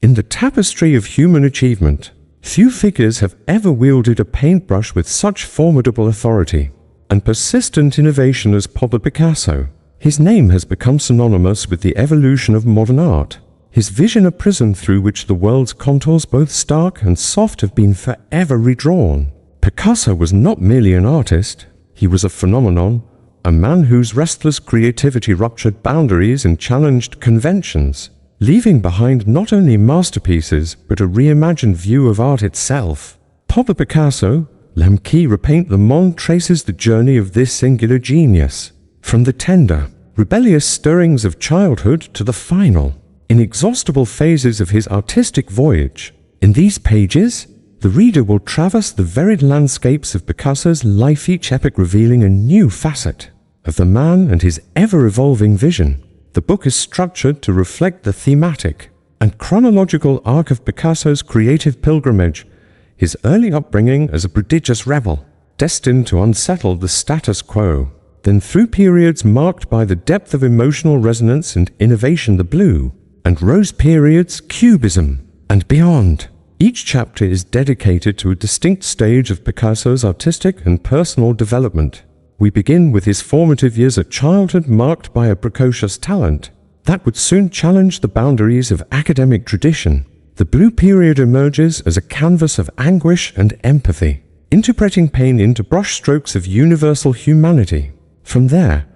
In the tapestry of human achievement, few figures have ever wielded a paintbrush with such formidable authority and persistent innovation as Pablo Picasso. His name has become synonymous with the evolution of modern art. His vision a prism through which the world's contours, both stark and soft, have been forever redrawn. Picasso was not merely an artist, he was a phenomenon, a man whose restless creativity ruptured boundaries and challenged conventions, leaving behind not only masterpieces but a reimagined view of art itself. Pablo Picasso, L'Homme qui repaint le monde, traces the journey of this singular genius, from the tender, rebellious stirrings of childhood to the final, inexhaustible phases of his artistic voyage. In these pages, the reader will traverse the varied landscapes of Picasso's life, each epoch revealing a new facet of the man and his ever-evolving vision. The book is structured to reflect the thematic and chronological arc of Picasso's creative pilgrimage, his early upbringing as a prodigious rebel, destined to unsettle the status quo, then through periods marked by the depth of emotional resonance and innovation, the blue and rose periods, Cubism, and beyond. Each chapter is dedicated to a distinct stage of Picasso's artistic and personal development. We begin with his formative years, a childhood marked by a precocious talent that would soon challenge the boundaries of academic tradition. The blue period emerges as a canvas of anguish and empathy, interpreting pain into brushstrokes of universal humanity. From there,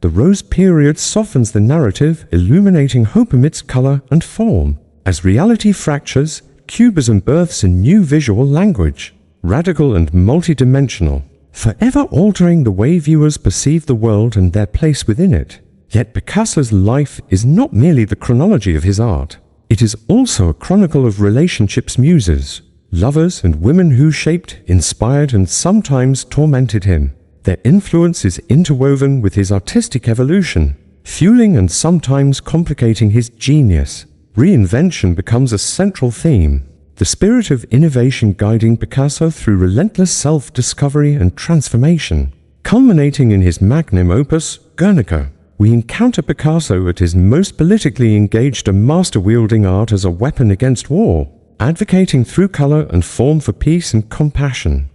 the rose period softens the narrative, illuminating hope amidst color and form. As reality fractures, Cubism births a new visual language, radical and multidimensional, forever altering the way viewers perceive the world and their place within it. Yet Picasso's life is not merely the chronology of his art. It is also a chronicle of relationships, muses, lovers, and women who shaped, inspired, and sometimes tormented him. Their influence is interwoven with his artistic evolution, fueling and sometimes complicating his genius. Reinvention becomes a central theme, the spirit of innovation guiding Picasso through relentless self-discovery and transformation. Culminating in his magnum opus, Guernica, we encounter Picasso at his most politically engaged, a master wielding art as a weapon against war, advocating through color and form for peace and compassion.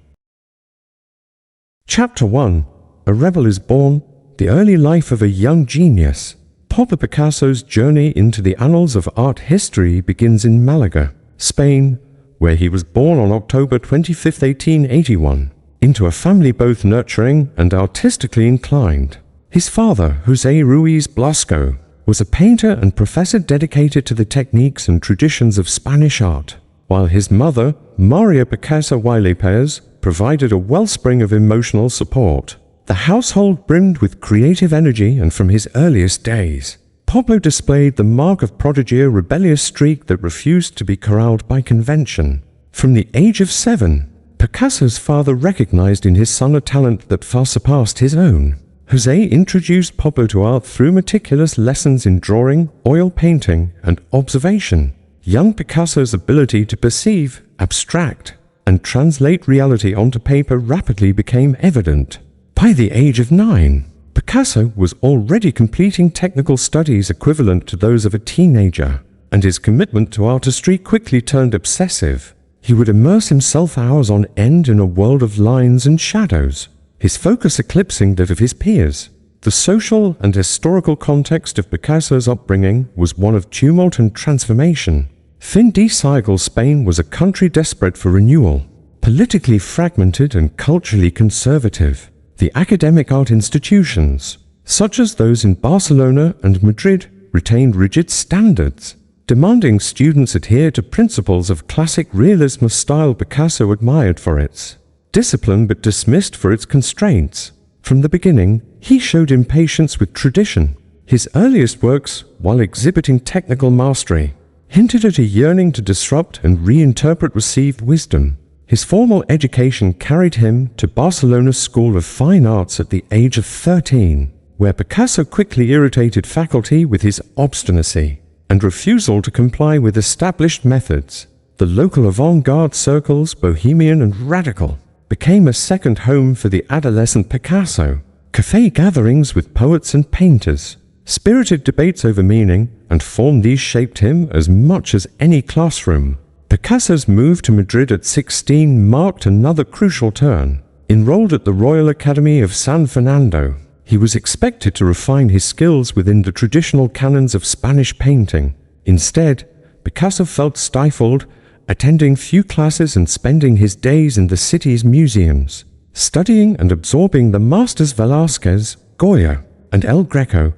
Chapter 1. A Rebel is Born, the early life of a young genius. Pablo Picasso's journey into the annals of art history begins in Malaga, Spain, where he was born on October 25, 1881, into a family both nurturing and artistically inclined. His father, José Ruiz Blasco, was a painter and professor dedicated to the techniques and traditions of Spanish art, while his mother, Maria Picasso Pérez, provided a wellspring of emotional support. The household brimmed with creative energy, and from his earliest days, Pablo displayed the mark of prodigy, a rebellious streak that refused to be corralled by convention. From the age of 7, Picasso's father recognized in his son a talent that far surpassed his own. José introduced Pablo to art through meticulous lessons in drawing, oil painting, and observation. Young Picasso's ability to perceive, abstract, and translate reality onto paper rapidly became evident. By the age of 9, Picasso was already completing technical studies equivalent to those of a teenager, and his commitment to artistry quickly turned obsessive. He would immerse himself hours on end in a world of lines and shadows, his focus eclipsing that of his peers. The social and historical context of Picasso's upbringing was one of tumult and transformation. Fin de siècle Spain was a country desperate for renewal, politically fragmented and culturally conservative. The academic art institutions, such as those in Barcelona and Madrid, retained rigid standards, demanding students adhere to principles of classic realism, a style Picasso admired for its discipline but dismissed for its constraints. From the beginning, he showed impatience with tradition. His earliest works, while exhibiting technical mastery, hinted at a yearning to disrupt and reinterpret received wisdom. His formal education carried him to Barcelona's School of Fine Arts at the age of 13, where Picasso quickly irritated faculty with his obstinacy and refusal to comply with established methods. The local avant-garde circles, bohemian and radical, became a second home for the adolescent Picasso. Café gatherings with poets and painters, spirited debates over meaning, and form these shaped him as much as any classroom. Picasso's move to Madrid at 16 marked another crucial turn. Enrolled at the Royal Academy of San Fernando, he was expected to refine his skills within the traditional canons of Spanish painting. Instead, Picasso felt stifled, attending few classes and spending his days in the city's museums. Studying and absorbing the masters Velázquez, Goya, and El Greco,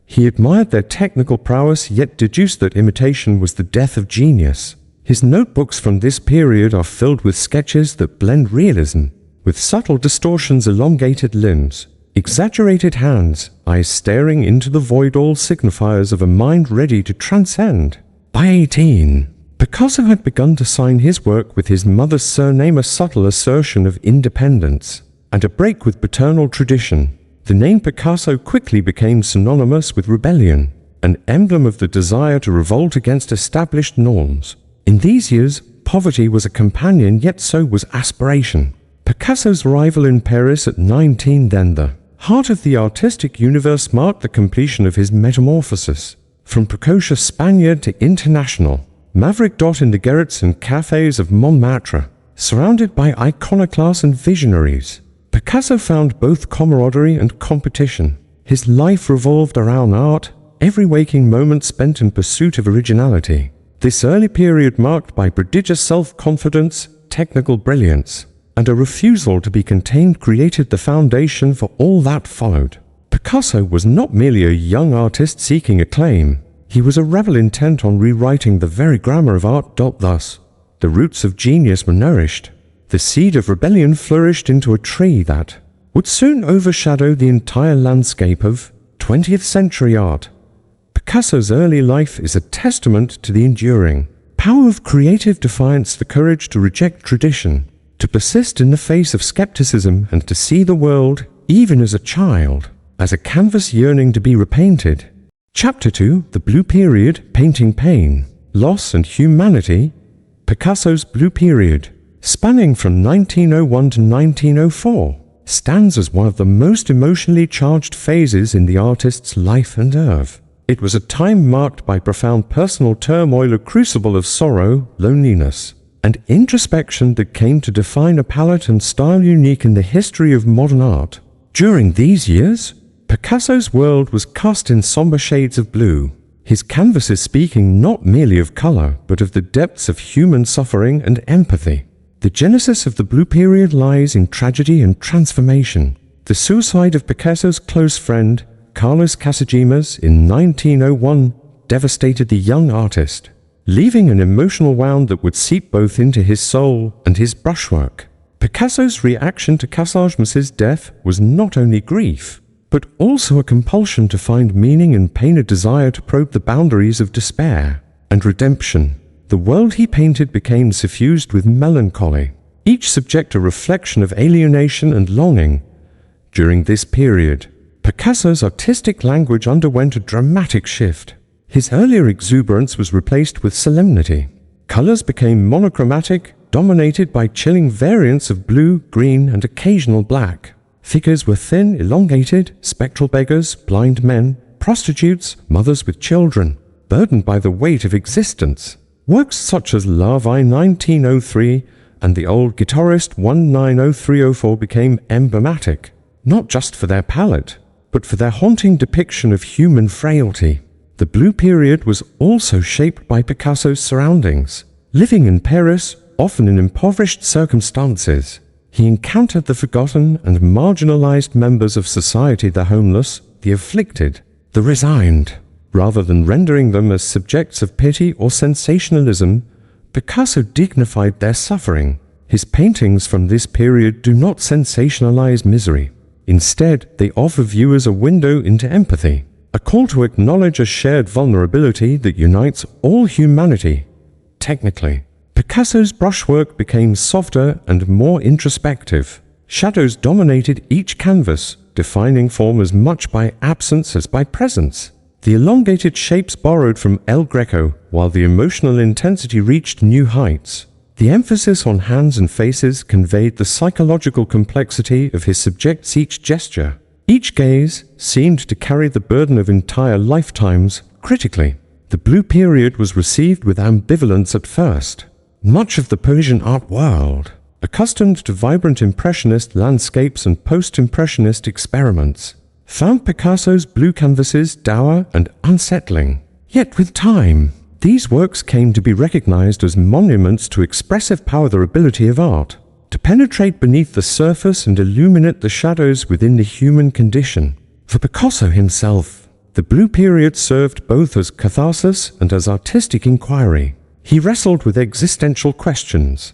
he admired their technical prowess yet deduced that imitation was the death of genius. His notebooks from this period are filled with sketches that blend realism with subtle distortions, elongated limbs, exaggerated hands, eyes staring into the void, all signifiers of a mind ready to transcend. By 18, Picasso had begun to sign his work with his mother's surname, a subtle assertion of independence and a break with paternal tradition. The name Picasso quickly became synonymous with rebellion, an emblem of the desire to revolt against established norms. In these years, poverty was a companion, yet so was aspiration. Picasso's arrival in Paris at 19, then the heart of the artistic universe, marked the completion of his metamorphosis. From precocious Spaniard to international, maverick dot in the garrets and cafes of Montmartre, surrounded by iconoclasts and visionaries, Picasso found both camaraderie and competition. His life revolved around art, every waking moment spent in pursuit of originality. This early period marked by prodigious self-confidence, technical brilliance, and a refusal to be contained created the foundation for all that followed. Picasso was not merely a young artist seeking acclaim. He was a rebel intent on rewriting the very grammar of art. Thus, the roots of genius were nourished. The seed of rebellion flourished into a tree that would soon overshadow the entire landscape of 20th century art. Picasso's early life is a testament to the enduring power of creative defiance, the courage to reject tradition, to persist in the face of skepticism, and to see the world, even as a child, as a canvas yearning to be repainted. Chapter 2, The Blue Period, Painting Pain, Loss and Humanity. Picasso's Blue Period, spanning from 1901 to 1904, stands as one of the most emotionally charged phases in the artist's life and oeuvre. It was a time marked by profound personal turmoil, a crucible of sorrow, loneliness, and introspection that came to define a palette and style unique in the history of modern art. During these years, Picasso's world was cast in somber shades of blue, his canvases speaking not merely of color, but of the depths of human suffering and empathy. The genesis of the Blue Period lies in tragedy and transformation. The suicide of Picasso's close friend, Carlos Casagemas, in 1901, devastated the young artist, leaving an emotional wound that would seep both into his soul and his brushwork. Picasso's reaction to Casagemas's death was not only grief, but also a compulsion to find meaning in pain, a desire to probe the boundaries of despair and redemption. The world he painted became suffused with melancholy, each subject a reflection of alienation and longing. During this period, Picasso's artistic language underwent a dramatic shift. His earlier exuberance was replaced with solemnity. Colors became monochromatic, dominated by chilling variants of blue, green, and occasional black. Figures were thin, elongated, spectral beggars, blind men, prostitutes, mothers with children, burdened by the weight of existence. Works such as Love I 1903 and The Old Guitarist 1903-04 became emblematic, not just for their palette, but for their haunting depiction of human frailty. The Blue Period was also shaped by Picasso's surroundings. Living in Paris, often in impoverished circumstances, he encountered the forgotten and marginalized members of society, the homeless, the afflicted, the resigned. Rather than rendering them as subjects of pity or sensationalism, Picasso dignified their suffering. His paintings from this period do not sensationalize misery. Instead, they offer viewers a window into empathy, a call to acknowledge a shared vulnerability that unites all humanity. Technically, Picasso's brushwork became softer and more introspective. Shadows dominated each canvas, defining form as much by absence as by presence. The elongated shapes borrowed from El Greco, while the emotional intensity reached new heights. The emphasis on hands and faces conveyed the psychological complexity of his subjects. Each gesture, each gaze, seemed to carry the burden of entire lifetimes. Critically, The Blue Period was received with ambivalence at first. Much of the Parisian art world, accustomed to vibrant Impressionist landscapes and post-Impressionist experiments, found Picasso's blue canvases dour and unsettling. Yet with time, these works came to be recognized as monuments to expressive power, the ability of art to penetrate beneath the surface and illuminate the shadows within the human condition. For Picasso himself, the Blue Period served both as catharsis and as artistic inquiry. He wrestled with existential questions.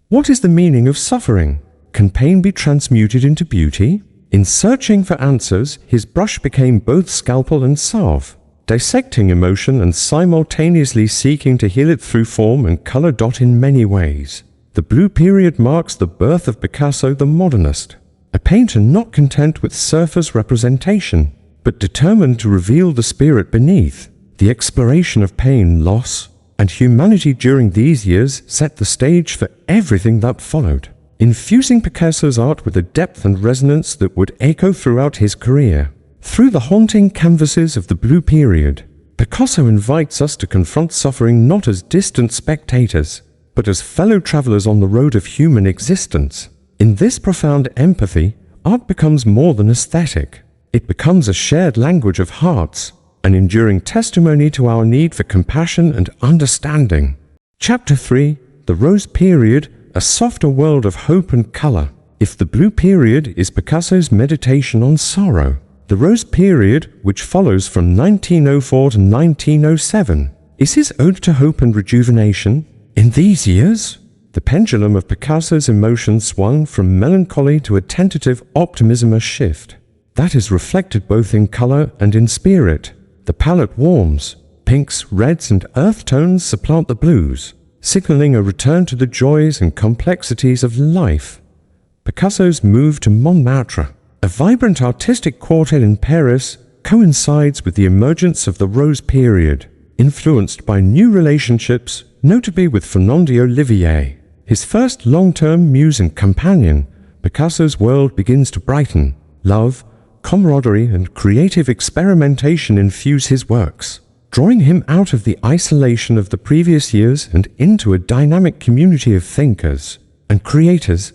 What is the meaning of suffering? Can pain be transmuted into beauty? In searching for answers, his brush became both scalpel and salve, dissecting emotion and simultaneously seeking to heal it through form and color. In many ways, the Blue Period marks the birth of Picasso the modernist, a painter not content with surface representation, but determined to reveal the spirit beneath. The exploration of pain, loss, and humanity during these years set the stage for everything that followed, infusing Picasso's art with a depth and resonance that would echo throughout his career. Through the haunting canvases of the Blue Period, Picasso invites us to confront suffering not as distant spectators, but as fellow travelers on the road of human existence. In this profound empathy, art becomes more than aesthetic. It becomes a shared language of hearts, an enduring testimony to our need for compassion and understanding. Chapter 3. The Rose Period, a softer world of hope and color. If the Blue Period is Picasso's meditation on sorrow, the Rose Period, which follows from 1904 to 1907, is his ode to hope and rejuvenation. In these years, the pendulum of Picasso's emotions swung from melancholy to a tentative optimism, a shift that is reflected both in color and in spirit. The palette warms, pinks, reds, and earth tones supplant the blues, signaling a return to the joys and complexities of life. Picasso's move to Montmartre, a vibrant artistic quartet in Paris, coincides with the emergence of the Rose Period, influenced by new relationships, notably with Fernand Olivier, his first long-term muse and companion. Picasso's world begins to brighten. Love, camaraderie, and creative experimentation infuse his works, drawing him out of the isolation of the previous years and into a dynamic community of thinkers and creators.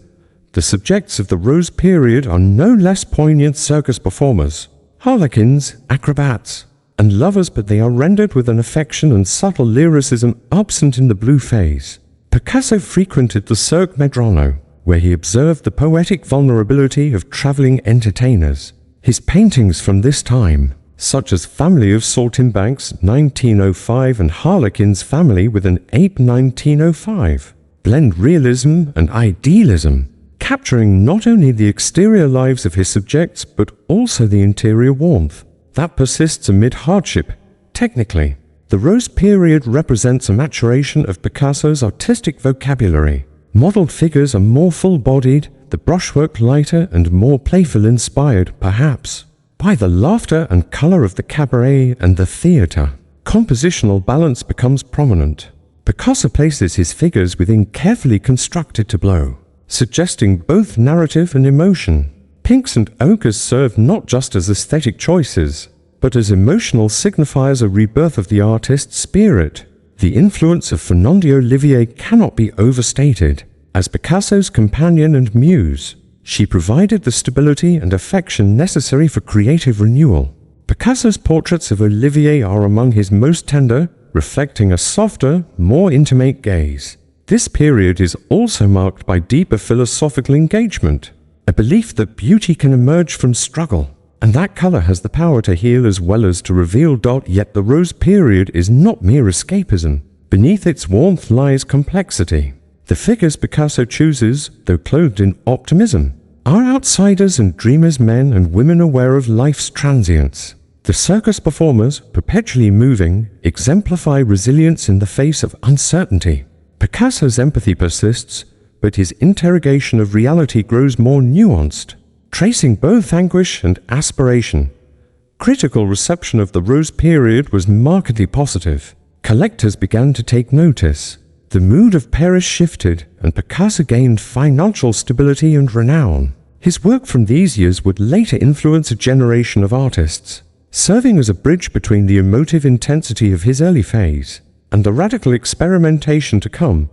The subjects of the Rose Period are no less poignant circus performers, harlequins, acrobats, and lovers, but they are rendered with an affection and subtle lyricism absent in the Blue phase. Picasso frequented the Cirque Medrano, where he observed the poetic vulnerability of traveling entertainers. His paintings from this time, such as Family of Saltimbanques 1905 and Harlequin's Family with an Ape 1905, blend realism and idealism, capturing not only the exterior lives of his subjects but also the interior warmth that persists amid hardship. Technically, the Rose Period represents a maturation of Picasso's artistic vocabulary. Modeled figures are more full-bodied, the brushwork lighter and more playful, inspired, perhaps, by the laughter and color of the cabaret and the theater. Compositional balance becomes prominent. Picasso places his figures within carefully constructed tableaux, suggesting both narrative and emotion. Pinks and ochres serve not just as aesthetic choices, but as emotional signifiers, a rebirth of the artist's spirit. The influence of Fernand Olivier cannot be overstated. As Picasso's companion and muse, she provided the stability and affection necessary for creative renewal. Picasso's portraits of Olivier are among his most tender, reflecting a softer, more intimate gaze. This period is also marked by deeper philosophical engagement, a belief that beauty can emerge from struggle, and that color has the power to heal as well as to reveal. Yet the Rose Period is not mere escapism. Beneath its warmth lies complexity. The figures Picasso chooses, though clothed in optimism, are outsiders and dreamers, men and women aware of life's transience. The circus performers, perpetually moving, exemplify resilience in the face of uncertainty. Picasso's empathy persists, but his interrogation of reality grows more nuanced, tracing both anguish and aspiration. Critical reception of the Rose Period was markedly positive. Collectors began to take notice. The mood of Paris shifted, and Picasso gained financial stability and renown. His work from these years would later influence a generation of artists, serving as a bridge between the emotive intensity of his early phase and the radical experimentation to come.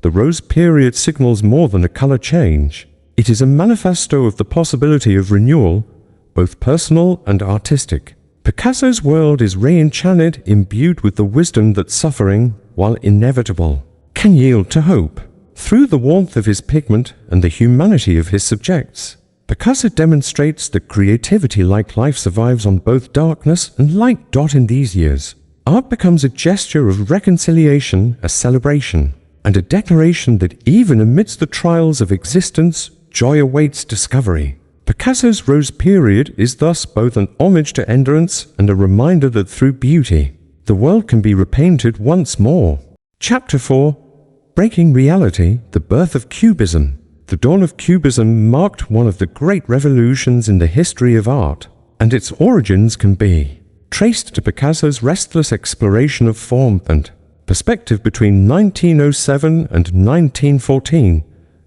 The Rose period signals more than a color change. It is a manifesto of the possibility of renewal, both personal and artistic. Picasso's world is re-enchanted, imbued with the wisdom that suffering, while inevitable, can yield to hope. Through the warmth of his pigment and the humanity of his subjects, Picasso demonstrates that creativity like life survives on both darkness and light. In these years, art becomes a gesture of reconciliation, a celebration, and a declaration that even amidst the trials of existence, joy awaits discovery. Picasso's Rose period is thus both an homage to endurance and a reminder that through beauty, the world can be repainted once more. Chapter 4: Breaking Reality, the Birth of Cubism. The dawn of Cubism marked one of the great revolutions in the history of art, and its origins can be traced to Picasso's restless exploration of form and perspective between 1907 and 1914.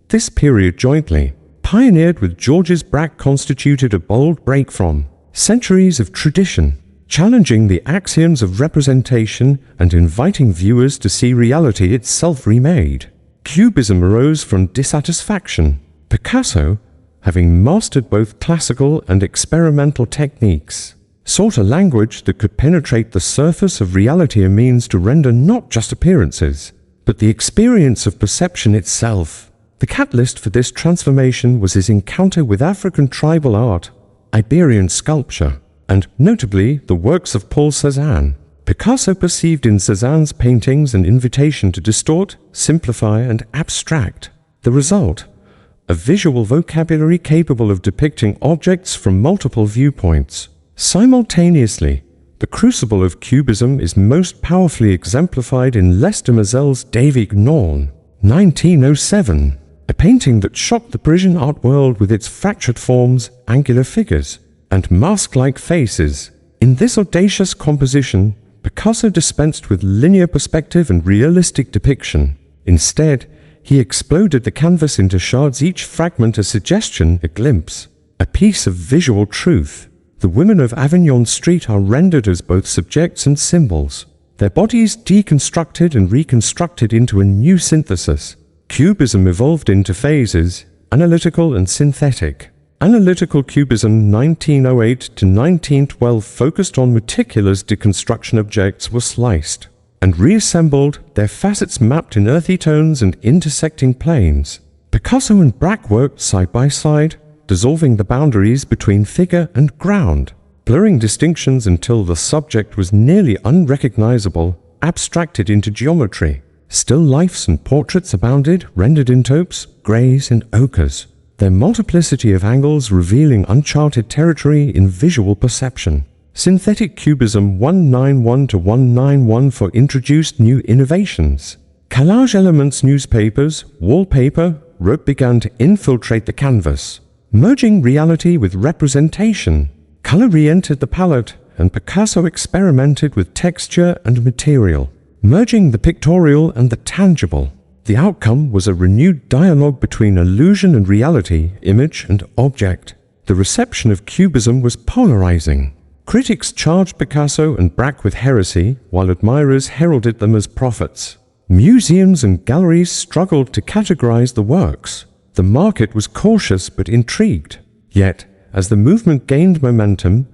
This period, jointly pioneered with Georges Braque, constituted a bold break from centuries of tradition, challenging the axioms of representation and inviting viewers to see reality itself remade. Cubism arose from dissatisfaction. Picasso, having mastered both classical and experimental techniques, sought a language that could penetrate the surface of reality, a means to render not just appearances, but the experience of perception itself. The catalyst for this transformation was his encounter with African tribal art, Iberian sculpture, and, notably, the works of Paul Cézanne. Picasso perceived in Cézanne's paintings an invitation to distort, simplify, and abstract. The result: a visual vocabulary capable of depicting objects from multiple viewpoints. Simultaneously, the crucible of Cubism is most powerfully exemplified in Les Demoiselles d'Avignon, 1907, a painting that shocked the Parisian art world with its fractured forms, angular figures, and mask-like faces. In this audacious composition, Picasso dispensed with linear perspective and realistic depiction. Instead, he exploded the canvas into shards, each fragment a suggestion, a glimpse, a piece of visual truth. The women of Avignon Street are rendered as both subjects and symbols, their bodies deconstructed and reconstructed into a new synthesis. Cubism evolved into phases, analytical and synthetic. Analytical Cubism 1908 to 1912 focused on meticulous deconstruction. Objects were sliced and reassembled, their facets mapped in earthy tones and intersecting planes. Picasso and Braque worked side by side, dissolving the boundaries between figure and ground, blurring distinctions until the subject was nearly unrecognizable, abstracted into geometry. Still lifes and portraits abounded, rendered in taupes, greys, and ochres, their multiplicity of angles revealing uncharted territory in visual perception. Synthetic Cubism 191 to 191 introduced new innovations. Collage elements, newspapers, wallpaper, rope began to infiltrate the canvas, merging reality with representation. Color re-entered the palette, and Picasso experimented with texture and material, merging the pictorial and the tangible. The outcome was a renewed dialogue between illusion and reality, image and object. The reception of Cubism was polarizing. Critics charged Picasso and Braque with heresy, while admirers heralded them as prophets. Museums and galleries struggled to categorize the works. The market was cautious but intrigued. Yet, as the movement gained momentum,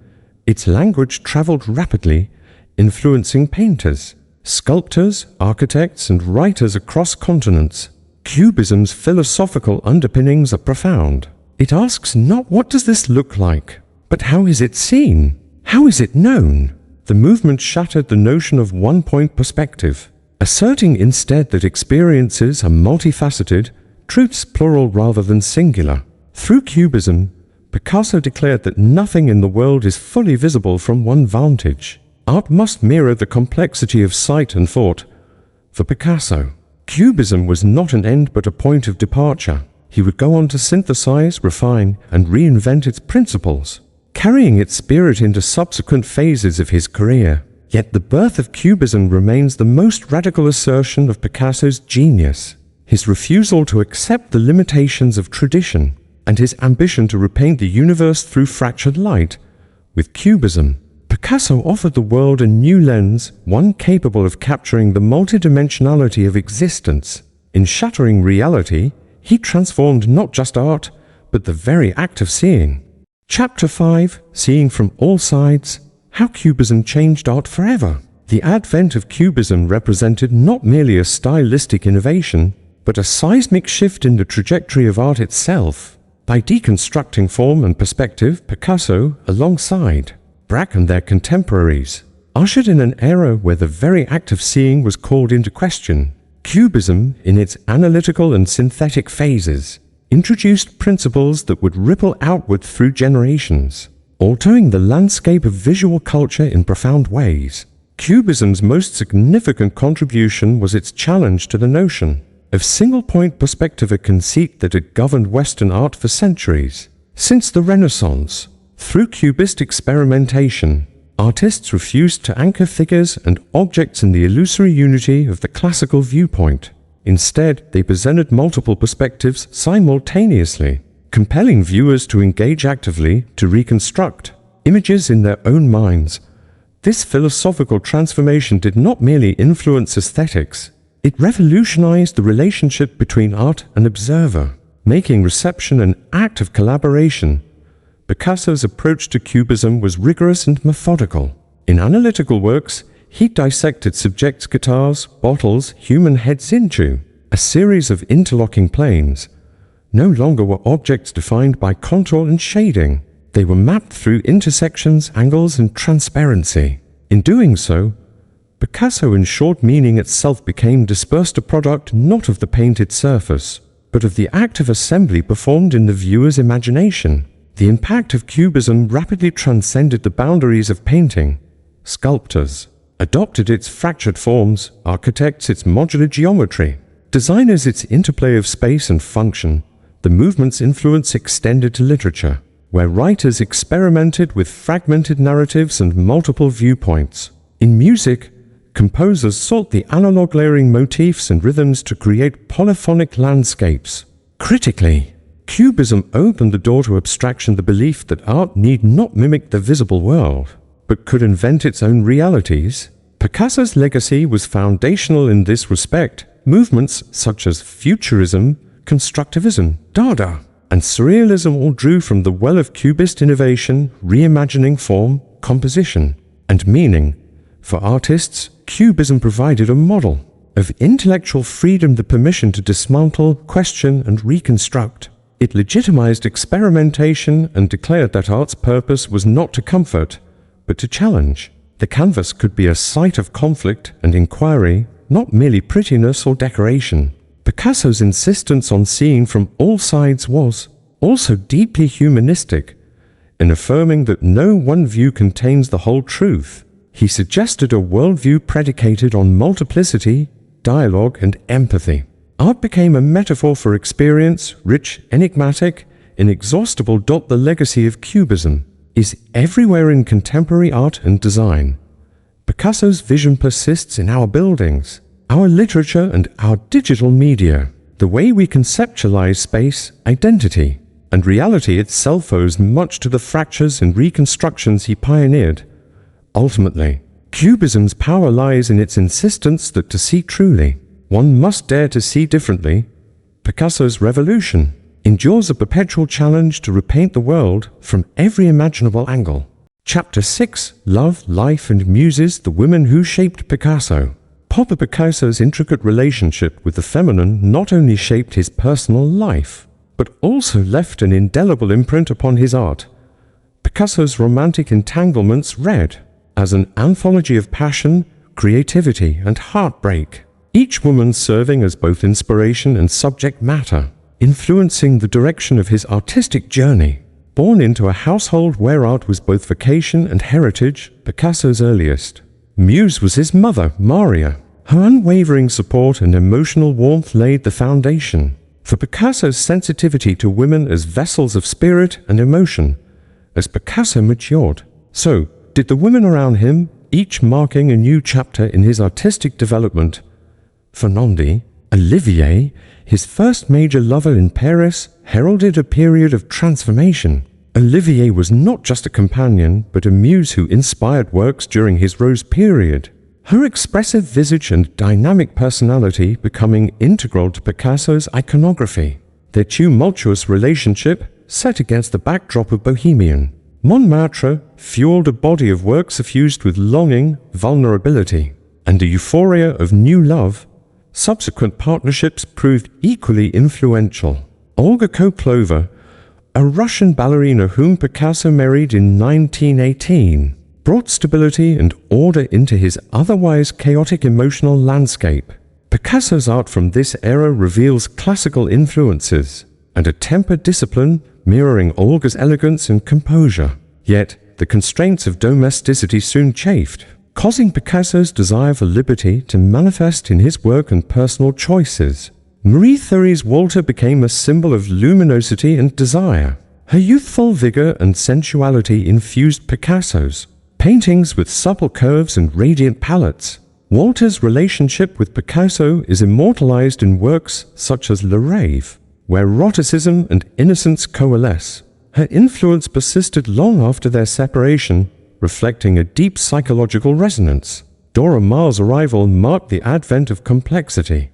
its language traveled rapidly, influencing painters, sculptors, architects, and writers across continents. Cubism's philosophical underpinnings are profound. It asks not what does this look like, but how is it seen? How is it known? The movement shattered the notion of one-point perspective, asserting instead that experiences are multifaceted, truths plural rather than singular. Through Cubism, Picasso declared that nothing in the world is fully visible from one vantage. Art must mirror the complexity of sight and thought. For Picasso, Cubism was not an end but a point of departure. He would go on to synthesize, refine, and reinvent its principles, carrying its spirit into subsequent phases of his career. Yet the birth of Cubism remains the most radical assertion of Picasso's genius. His refusal to accept the limitations of tradition, and his ambition to repaint the universe through fractured light. With Cubism, Picasso offered the world a new lens, one capable of capturing the multidimensionality of existence. In shattering reality, he transformed not just art, but the very act of seeing. Chapter 5, Seeing from All Sides, How Cubism Changed Art Forever. The advent of Cubism represented not merely a stylistic innovation, but a seismic shift in the trajectory of art itself. By deconstructing form and perspective, Picasso, alongside Braque and their contemporaries, ushered in an era where the very act of seeing was called into question. Cubism, in its analytical and synthetic phases, introduced principles that would ripple outward through generations, altering the landscape of visual culture in profound ways. Cubism's most significant contribution was its challenge to the notion of single-point perspective, a conceit that had governed Western art for centuries. Since the Renaissance, through Cubist experimentation, artists refused to anchor figures and objects in the illusory unity of the classical viewpoint. Instead, they presented multiple perspectives simultaneously, compelling viewers to engage actively to reconstruct images in their own minds. This philosophical transformation did not merely influence aesthetics, it revolutionized the relationship between art and observer, making reception an act of collaboration. Picasso's approach to Cubism was rigorous and methodical. In analytical works, he dissected subjects' guitars, bottles, human heads into a series of interlocking planes. No longer were objects defined by contour and shading. They were mapped through intersections, angles, and transparency. In doing so, Picasso ensured meaning itself became dispersed, a product not of the painted surface, but of the act of assembly performed in the viewer's imagination. The impact of Cubism rapidly transcended the boundaries of painting. Sculptors adopted its fractured forms, architects its modular geometry, designers its interplay of space and function. The movement's influence extended to literature, where writers experimented with fragmented narratives and multiple viewpoints. In music, composers sought the analog layering motifs and rhythms to create polyphonic landscapes. Critically, Cubism opened the door to abstraction, the belief that art need not mimic the visible world, but could invent its own realities. Picasso's legacy was foundational in this respect. Movements such as Futurism, Constructivism, Dada, and Surrealism all drew from the well of Cubist innovation, reimagining form, composition, and meaning. For artists, Cubism provided a model of intellectual freedom, the permission to dismantle, question, and reconstruct. It legitimized experimentation and declared that art's purpose was not to comfort, but to challenge. The canvas could be a site of conflict and inquiry, not merely prettiness or decoration. Picasso's insistence on seeing from all sides was also deeply humanistic, in affirming that no one view contains the whole truth. He suggested a worldview predicated on multiplicity, dialogue, and empathy. Art became a metaphor for experience, rich, enigmatic, inexhaustible. The legacy of Cubism is everywhere in contemporary art and design. Picasso's vision persists in our buildings, our literature, and our digital media. The way we conceptualize space, identity, and reality itself owes much to the fractures and reconstructions he pioneered. Ultimately, Cubism's power lies in its insistence that to see truly, one must dare to see differently. Picasso's revolution endures a perpetual challenge to repaint the world from every imaginable angle. Chapter 6, Love, Life, and Muses, the Women Who Shaped Picasso. Pablo Picasso's intricate relationship with the feminine not only shaped his personal life, but also left an indelible imprint upon his art. Picasso's romantic entanglements read as an anthology of passion, creativity, and heartbreak, each woman serving as both inspiration and subject matter, influencing the direction of his artistic journey. Born into a household where art was both vocation and heritage, Picasso's earliest muse was his mother, Maria. Her unwavering support and emotional warmth laid the foundation for Picasso's sensitivity to women as vessels of spirit and emotion. As Picasso matured, so did the women around him, each marking a new chapter in his artistic development. For Nondi, Olivier, his first major lover in Paris, heralded a period of transformation. Olivier was not just a companion, but a muse who inspired works during his Rose period, her expressive visage and dynamic personality becoming integral to Picasso's iconography. Their tumultuous relationship, set against the backdrop of Bohemian Montmartre, fueled a body of work suffused with longing, vulnerability, and a euphoria of new love. Subsequent partnerships proved equally influential. Olga Koklova, a Russian ballerina whom Picasso married in 1918, brought stability and order into his otherwise chaotic emotional landscape. Picasso's art from this era reveals classical influences and a tempered discipline mirroring Olga's elegance and composure. Yet, the constraints of domesticity soon chafed, causing Picasso's desire for liberty to manifest in his work and personal choices. Marie Thurie's Walter became a symbol of luminosity and desire. Her youthful vigor and sensuality infused Picasso's paintings with supple curves and radiant palettes. Walter's relationship with Picasso is immortalized in works such as Le Rêve, where eroticism and innocence coalesce. Her influence persisted long after their separation, reflecting a deep psychological resonance. Dora Maar's arrival marked the advent of complexity.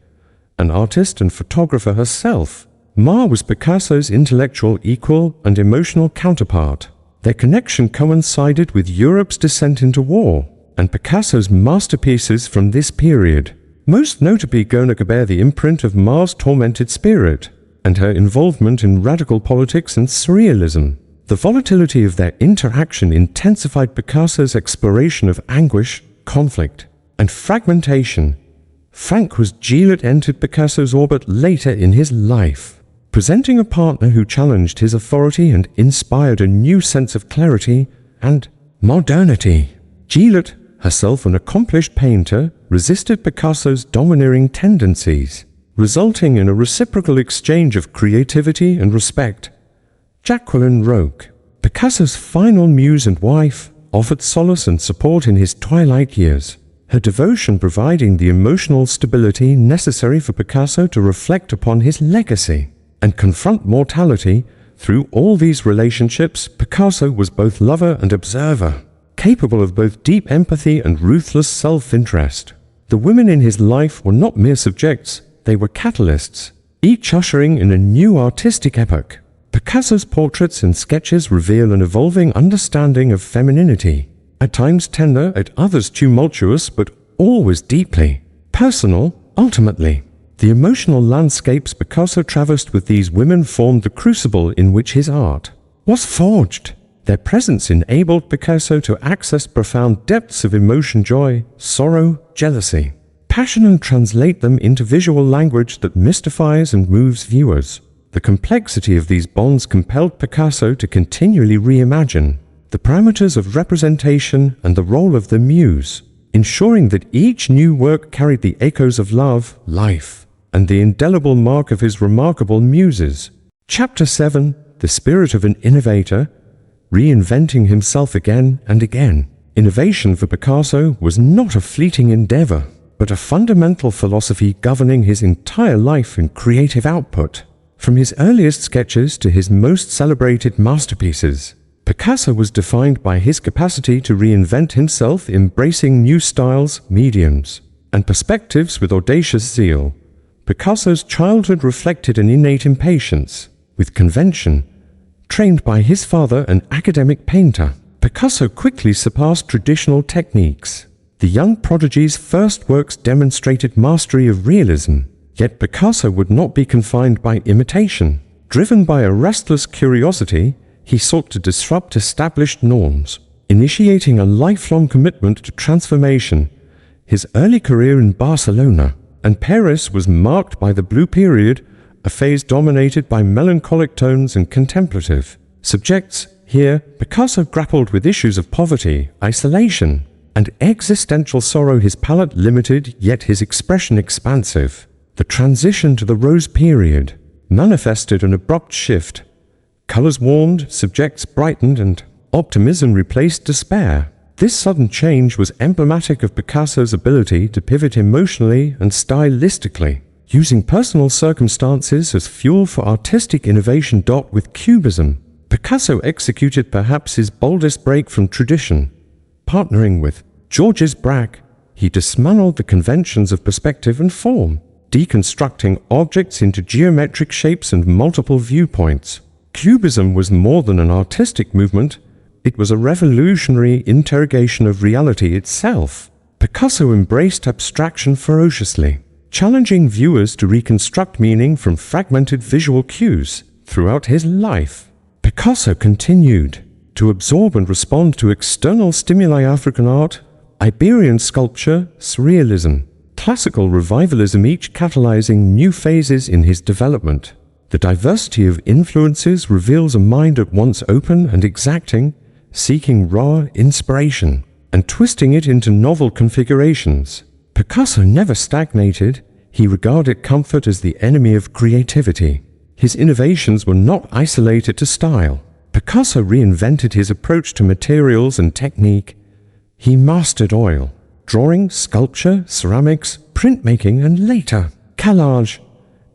An artist and photographer herself, Maar was Picasso's intellectual equal and emotional counterpart. Their connection coincided with Europe's descent into war, and Picasso's masterpieces from this period, most notably Guernica, bear the imprint of Maar's tormented spirit, and her involvement in radical politics and surrealism. The volatility of their interaction intensified Picasso's exploration of anguish, conflict, and fragmentation. Francois Gillet entered Picasso's orbit later in his life, presenting a partner who challenged his authority and inspired a new sense of clarity and modernity. Gillet, herself an accomplished painter, resisted Picasso's domineering tendencies, resulting in a reciprocal exchange of creativity and respect. Jacqueline Roque, Picasso's final muse and wife, offered solace and support in his twilight years, her devotion providing the emotional stability necessary for Picasso to reflect upon his legacy and confront mortality. Through all these relationships, Picasso was both lover and observer, capable of both deep empathy and ruthless self-interest. The women in his life were not mere subjects, they were catalysts, each ushering in a new artistic epoch. Picasso's portraits and sketches reveal an evolving understanding of femininity, at times tender, at others tumultuous, but always deeply personal. Ultimately, the emotional landscapes Picasso traversed with these women formed the crucible in which his art was forged. Their presence enabled Picasso to access profound depths of emotion, joy, sorrow, jealousy, passion, and translate them into visual language that mystifies and moves viewers. The complexity of these bonds compelled Picasso to continually reimagine the parameters of representation and the role of the muse, ensuring that each new work carried the echoes of love, life, and the indelible mark of his remarkable muses. Chapter 7: The Spirit of an Innovator, reinventing himself again and again. Innovation for Picasso was not a fleeting endeavor, but a fundamental philosophy governing his entire life and creative output. From his earliest sketches to his most celebrated masterpieces, Picasso was defined by his capacity to reinvent himself, embracing new styles, mediums, and perspectives with audacious zeal. Picasso's childhood reflected an innate impatience with convention. Trained by his father, an academic painter, Picasso quickly surpassed traditional techniques. The young prodigy's first works demonstrated mastery of realism, yet Picasso would not be confined by imitation. Driven by a restless curiosity, he sought to disrupt established norms, initiating a lifelong commitment to transformation. His early career in Barcelona and Paris was marked by the Blue Period, a phase dominated by melancholic tones and contemplative subjects. Here, Picasso grappled with issues of poverty, isolation, and existential sorrow. His palette limited, yet his expression expansive. The transition to the Rose period manifested an abrupt shift. Colors warmed, subjects brightened, and optimism replaced despair. This sudden change was emblematic of Picasso's ability to pivot emotionally and stylistically, using personal circumstances as fuel for artistic innovation. With Cubism, Picasso executed perhaps his boldest break from tradition. Partnering with Georges Braque, he dismantled the conventions of perspective and form, deconstructing objects into geometric shapes and multiple viewpoints. Cubism was more than an artistic movement, it was a revolutionary interrogation of reality itself. Picasso embraced abstraction ferociously, challenging viewers to reconstruct meaning from fragmented visual cues. Throughout his life, Picasso continued to absorb and respond to external stimuli: African art, Iberian sculpture, surrealism, classical revivalism, each catalyzing new phases in his development. The diversity of influences reveals a mind at once open and exacting, seeking raw inspiration and twisting it into novel configurations. Picasso never stagnated. He regarded comfort as the enemy of creativity. His innovations were not isolated to style. Picasso reinvented his approach to materials and technique. He mastered oil, drawing, sculpture, ceramics, printmaking, and later, collage.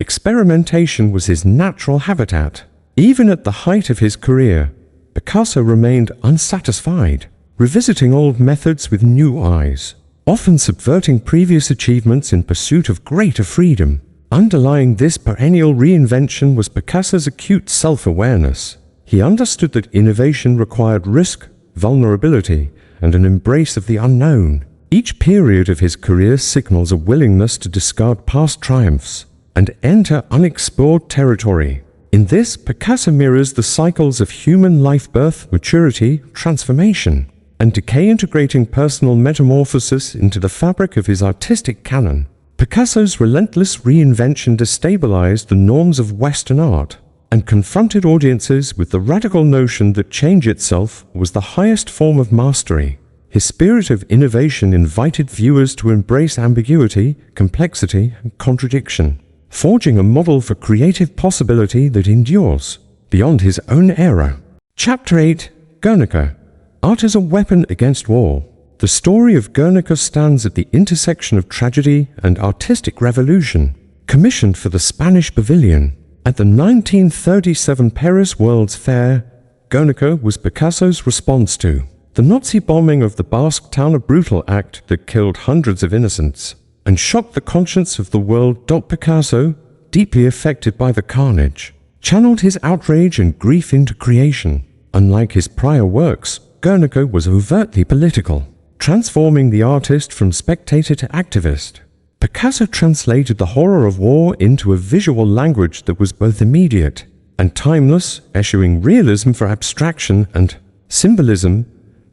Experimentation was his natural habitat. Even at the height of his career, Picasso remained unsatisfied, revisiting old methods with new eyes, often subverting previous achievements in pursuit of greater freedom. Underlying this perennial reinvention was Picasso's acute self-awareness. He understood that innovation required risk, vulnerability, and an embrace of the unknown. Each period of his career signals a willingness to discard past triumphs and enter unexplored territory. In this, Picasso mirrors the cycles of human life: birth, maturity, transformation, and decay, integrating personal metamorphosis into the fabric of his artistic canon. Picasso's relentless reinvention destabilized the norms of Western art and confronted audiences with the radical notion that change itself was the highest form of mastery. His spirit of innovation invited viewers to embrace ambiguity, complexity, and contradiction, forging a model for creative possibility that endures beyond his own era. Chapter 8: Guernica. Art as a weapon against war. The story of Guernica stands at the intersection of tragedy and artistic revolution. Commissioned for the Spanish Pavilion at the 1937 Paris World's Fair, Guernica was Picasso's response to the Nazi bombing of the Basque town, a brutal act that killed hundreds of innocents and shocked the conscience of the world. Picasso, deeply affected by the carnage, channeled his outrage and grief into creation. Unlike his prior works, Guernica was overtly political, transforming the artist from spectator to activist. Picasso translated the horror of war into a visual language that was both immediate and timeless, eschewing realism for abstraction and symbolism.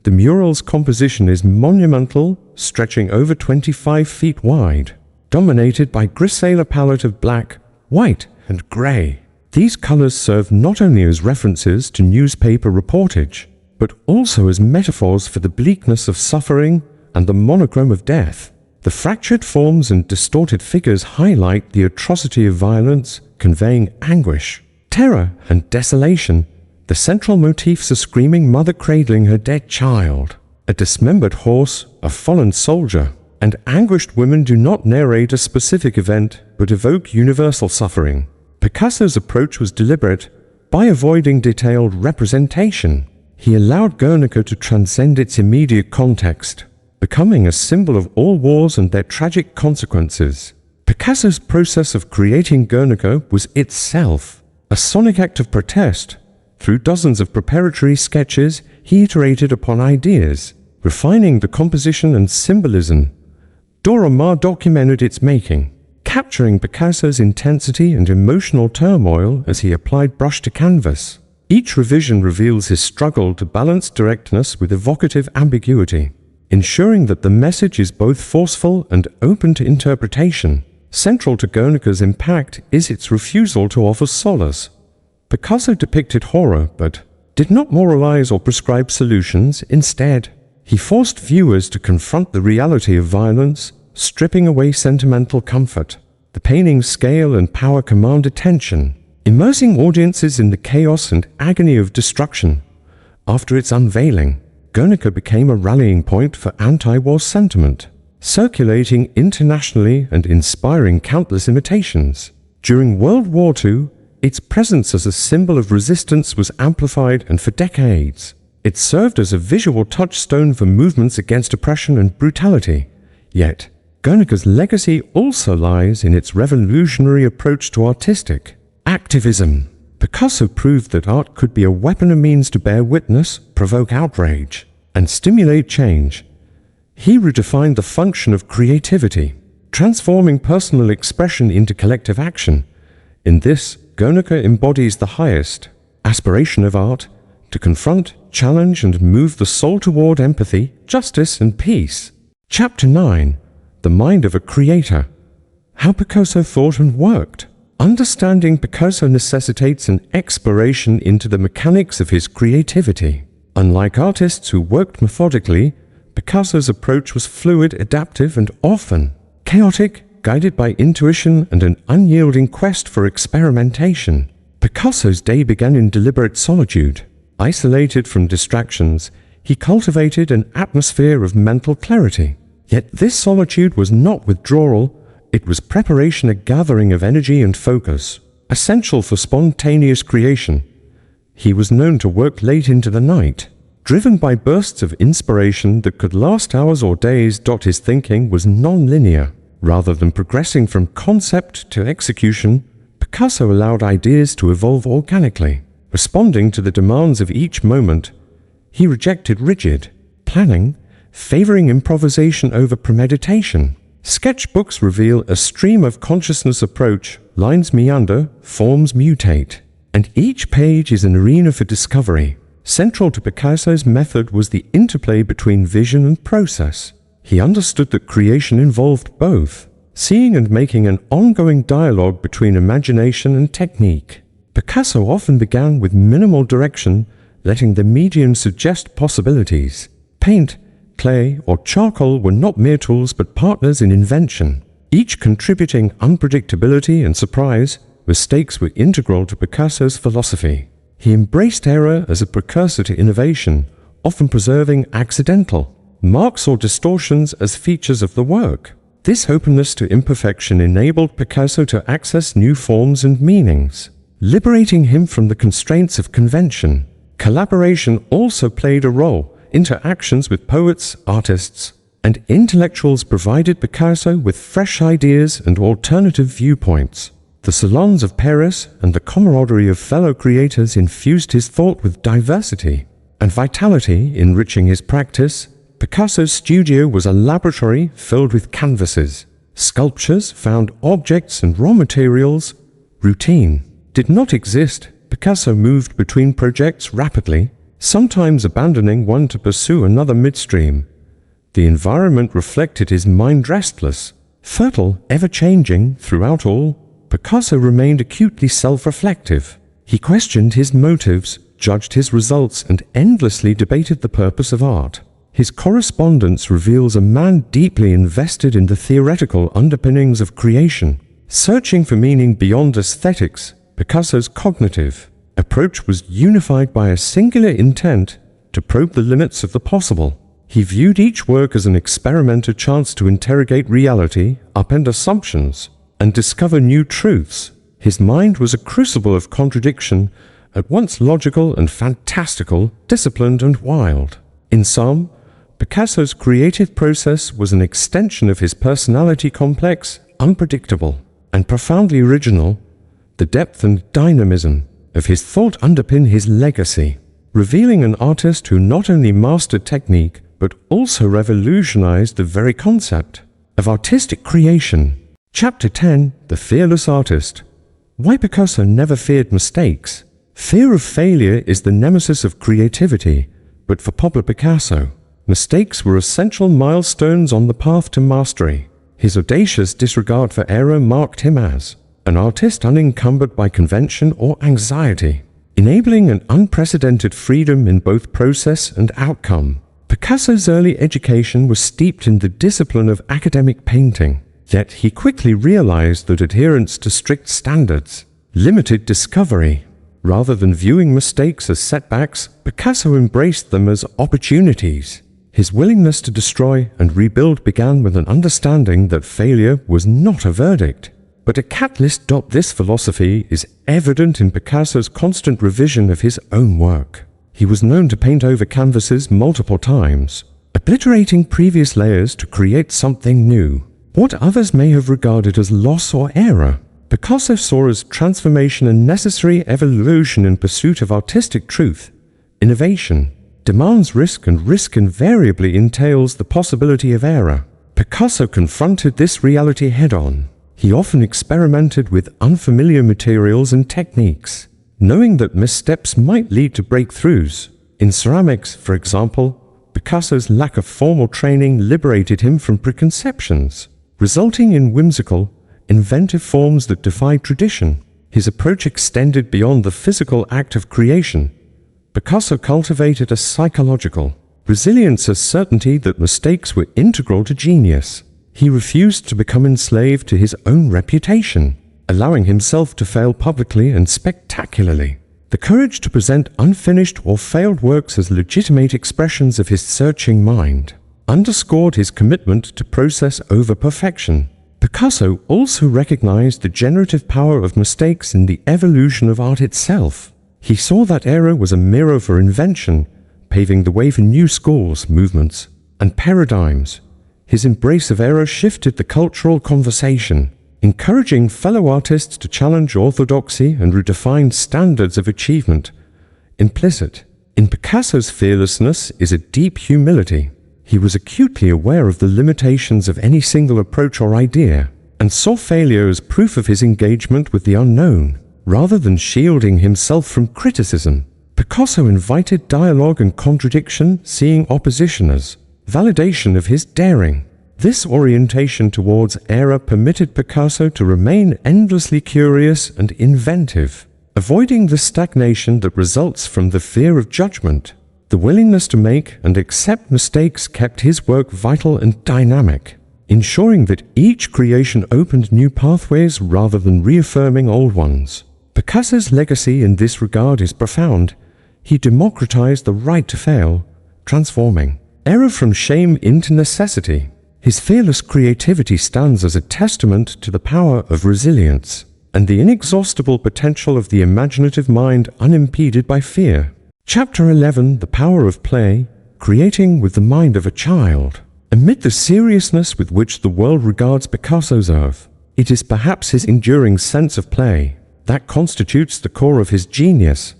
The mural's composition is monumental, stretching over 25 feet wide, dominated by a grisella palette of black, white, and gray. These colors serve not only as references to newspaper reportage, but also as metaphors for the bleakness of suffering and the monochrome of death. The fractured forms and distorted figures highlight the atrocity of violence, conveying anguish, terror, and desolation. The central motifs: a screaming mother cradling her dead child, a dismembered horse, a fallen soldier, and anguished women do not narrate a specific event, but evoke universal suffering. Picasso's approach was deliberate. By avoiding detailed representation, he allowed Guernica to transcend its immediate context, becoming a symbol of all wars and their tragic consequences. Picasso's process of creating Guernica was itself a sonic act of protest. Through dozens of preparatory sketches, he iterated upon ideas, refining the composition and symbolism. Dora Maar documented its making, capturing Picasso's intensity and emotional turmoil as he applied brush to canvas. Each revision reveals his struggle to balance directness with evocative ambiguity, ensuring that the message is both forceful and open to interpretation. Central to Guernica's impact is its refusal to offer solace. Picasso depicted horror, but did not moralize or prescribe solutions. Instead, he forced viewers to confront the reality of violence, stripping away sentimental comfort. The painting's scale and power command attention, immersing audiences in the chaos and agony of destruction. After its unveiling, Guernica became a rallying point for anti-war sentiment, circulating internationally and inspiring countless imitations. During World War II, Its presence as a symbol of resistance was amplified, and for decades, it served as a visual touchstone for movements against oppression and brutality. Yet, Guernica's legacy also lies in its revolutionary approach to artistic activism. Picasso proved that art could be a weapon and means to bear witness, provoke outrage, and stimulate change. He redefined the function of creativity, transforming personal expression into collective action. In this, Guernica embodies the highest aspiration of art: to confront, challenge, and move the soul toward empathy, justice, and peace. Chapter 9. The Mind of a Creator. How Picasso thought and worked. Understanding Picasso necessitates an exploration into the mechanics of his creativity. Unlike artists who worked methodically, Picasso's approach was fluid, adaptive, and often chaotic, guided by intuition and an unyielding quest for experimentation. Picasso's day began in deliberate solitude. Isolated from distractions, he cultivated an atmosphere of mental clarity. Yet this solitude was not withdrawal, it was preparation, a gathering of energy and focus, essential for spontaneous creation. He was known to work late into the night, driven by bursts of inspiration that could last hours or days. His thinking was non-linear. Rather than progressing from concept to execution, Picasso allowed ideas to evolve organically. Responding to the demands of each moment, he rejected rigid planning, favoring improvisation over premeditation. Sketchbooks reveal a stream of consciousness approach. Lines meander, forms mutate, and each page is an arena for discovery. Central to Picasso's method was the interplay between vision and process. He understood that creation involved both, seeing and making, an ongoing dialogue between imagination and technique. Picasso often began with minimal direction, letting the medium suggest possibilities. Paint, clay, or charcoal were not mere tools but partners in invention, each contributing unpredictability and surprise. Mistakes were integral to Picasso's philosophy. He embraced error as a precursor to innovation, often preserving accidental marks or distortions as features of the work. This openness to imperfection enabled Picasso to access new forms and meanings, liberating him from the constraints of convention. Collaboration also played a role. Interactions with poets, artists, and intellectuals provided Picasso with fresh ideas and alternative viewpoints. The salons of Paris and the camaraderie of fellow creators infused his thought with diversity and vitality, enriching his practice. Picasso's studio was a laboratory filled with canvases, sculptures, found objects, and raw materials. Routine did not exist. Picasso moved between projects rapidly, sometimes abandoning one to pursue another midstream. The environment reflected his mind, restless, fertile, ever-changing. Throughout all, Picasso remained acutely self-reflective. He questioned his motives, judged his results, and endlessly debated the purpose of art. His correspondence reveals a man deeply invested in the theoretical underpinnings of creation. Searching for meaning beyond aesthetics, Picasso's cognitive approach was unified by a singular intent to probe the limits of the possible. He viewed each work as an experiment, a chance to interrogate reality, upend assumptions, and discover new truths. His mind was a crucible of contradiction, at once logical and fantastical, disciplined and wild. In sum, Picasso's creative process was an extension of his personality, complex, unpredictable, and profoundly original. The depth and dynamism of his thought underpin his legacy, revealing an artist who not only mastered technique, but also revolutionized the very concept of artistic creation. Chapter 10. The Fearless Artist. Why Picasso never feared mistakes. Fear of failure is the nemesis of creativity, but for Pablo Picasso, mistakes were essential milestones on the path to mastery. His audacious disregard for error marked him as an artist unencumbered by convention or anxiety, enabling an unprecedented freedom in both process and outcome. Picasso's early education was steeped in the discipline of academic painting, yet he quickly realized that adherence to strict standards limited discovery. Rather than viewing mistakes as setbacks, Picasso embraced them as opportunities. His willingness to destroy and rebuild began with an understanding that failure was not a verdict, but But a catalyst. This philosophy is evident in Picasso's constant revision of his own work. He was known to paint over canvases multiple times, obliterating previous layers to create something new. What others may have regarded as loss or error, Picasso saw as transformation and necessary evolution in pursuit of artistic truth. Innovation demands risk, and risk invariably entails the possibility of error. Picasso confronted this reality head-on. He often experimented with unfamiliar materials and techniques, knowing that missteps might lead to breakthroughs. In ceramics, for example, Picasso's lack of formal training liberated him from preconceptions, resulting in whimsical, inventive forms that defied tradition. His approach extended beyond the physical act of creation. Picasso cultivated a psychological resilience, a certainty that mistakes were integral to genius. He refused to become enslaved to his own reputation, allowing himself to fail publicly and spectacularly. The courage to present unfinished or failed works as legitimate expressions of his searching mind underscored his commitment to process over perfection. Picasso also recognized the generative power of mistakes in the evolution of art itself. He saw that error was a mirror for invention, paving the way for new schools, movements, and paradigms. His embrace of error shifted the cultural conversation, encouraging fellow artists to challenge orthodoxy and redefine standards of achievement. Implicit in Picasso's fearlessness is a deep humility. He was acutely aware of the limitations of any single approach or idea, and saw failure as proof of his engagement with the unknown. Rather than shielding himself from criticism, Picasso invited dialogue and contradiction, seeing opposition as validation of his daring. This orientation towards error permitted Picasso to remain endlessly curious and inventive, avoiding the stagnation that results from the fear of judgment. The willingness to make and accept mistakes kept his work vital and dynamic, ensuring that each creation opened new pathways rather than reaffirming old ones. Picasso's legacy in this regard is profound. He democratized the right to fail, transforming error from shame into necessity. His fearless creativity stands as a testament to the power of resilience and the inexhaustible potential of the imaginative mind unimpeded by fear. Chapter 11: The Power of Play, Creating with the Mind of a Child. Amid the seriousness with which the world regards Picasso's work, it is perhaps his enduring sense of play that constitutes the core of his genius.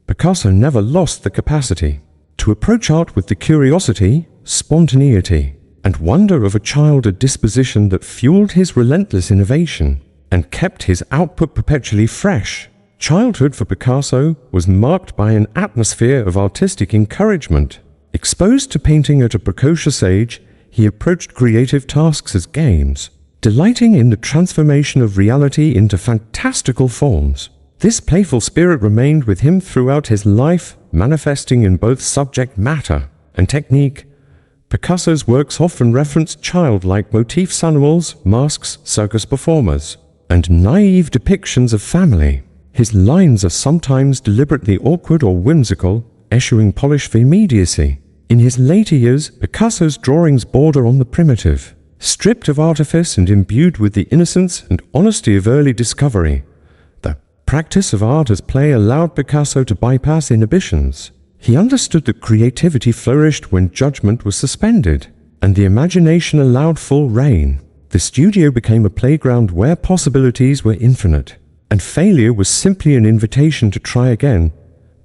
Picasso never lost the capacity to approach art with the curiosity, spontaneity, and wonder of a child, a disposition that fueled his relentless innovation and kept his output perpetually fresh. Childhood for Picasso was marked by an atmosphere of artistic encouragement. Exposed to painting at a precocious age, he approached creative tasks as games, delighting in the transformation of reality into fantastical forms. This playful spirit remained with him throughout his life, manifesting in both subject matter and technique. Picasso's works often reference childlike motifs, animals, masks, circus performers, and naive depictions of family. His lines are sometimes deliberately awkward or whimsical, eschewing polish for immediacy. In his later years, Picasso's drawings border on the primitive, stripped of artifice and imbued with the innocence and honesty of early discovery. The practice of art as play allowed Picasso to bypass inhibitions. He understood that creativity flourished when judgment was suspended, and the imagination allowed full reign. The studio became a playground where possibilities were infinite, and failure was simply an invitation to try again.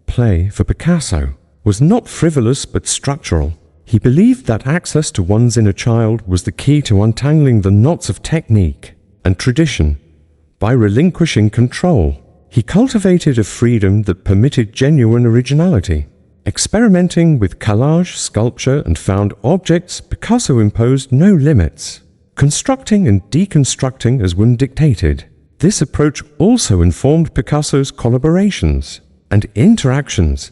Play, for Picasso, was not frivolous but structural. He believed that access to one's inner child was the key to untangling the knots of technique and tradition. By relinquishing control, he cultivated a freedom that permitted genuine originality. Experimenting with collage, sculpture, and found objects, Picasso imposed no limits, constructing and deconstructing as one dictated. This approach also informed Picasso's collaborations and interactions.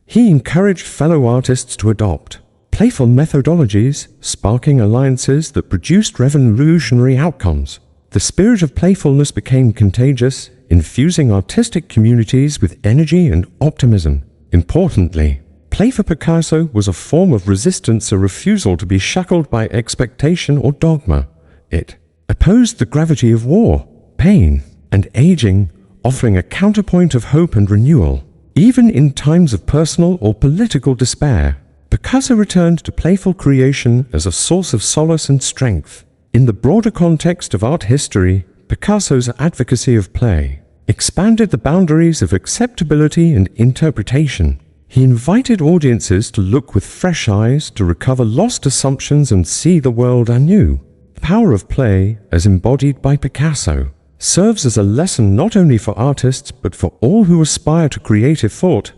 He encouraged fellow artists to adopt playful methodologies, sparking alliances that produced revolutionary outcomes. The spirit of playfulness became contagious, infusing artistic communities with energy and optimism. Importantly, play for Picasso was a form of resistance, a refusal to be shackled by expectation or dogma. It opposed the gravity of war, pain, and aging, offering a counterpoint of hope and renewal. Even in times of personal or political despair, Picasso returned to playful creation as a source of solace and strength. In the broader context of art history, Picasso's advocacy of play expanded the boundaries of acceptability and interpretation. He invited audiences to look with fresh eyes, to recover lost assumptions and see the world anew. The power of play, as embodied by Picasso, serves as a lesson not only for artists but for all who aspire to creative thought.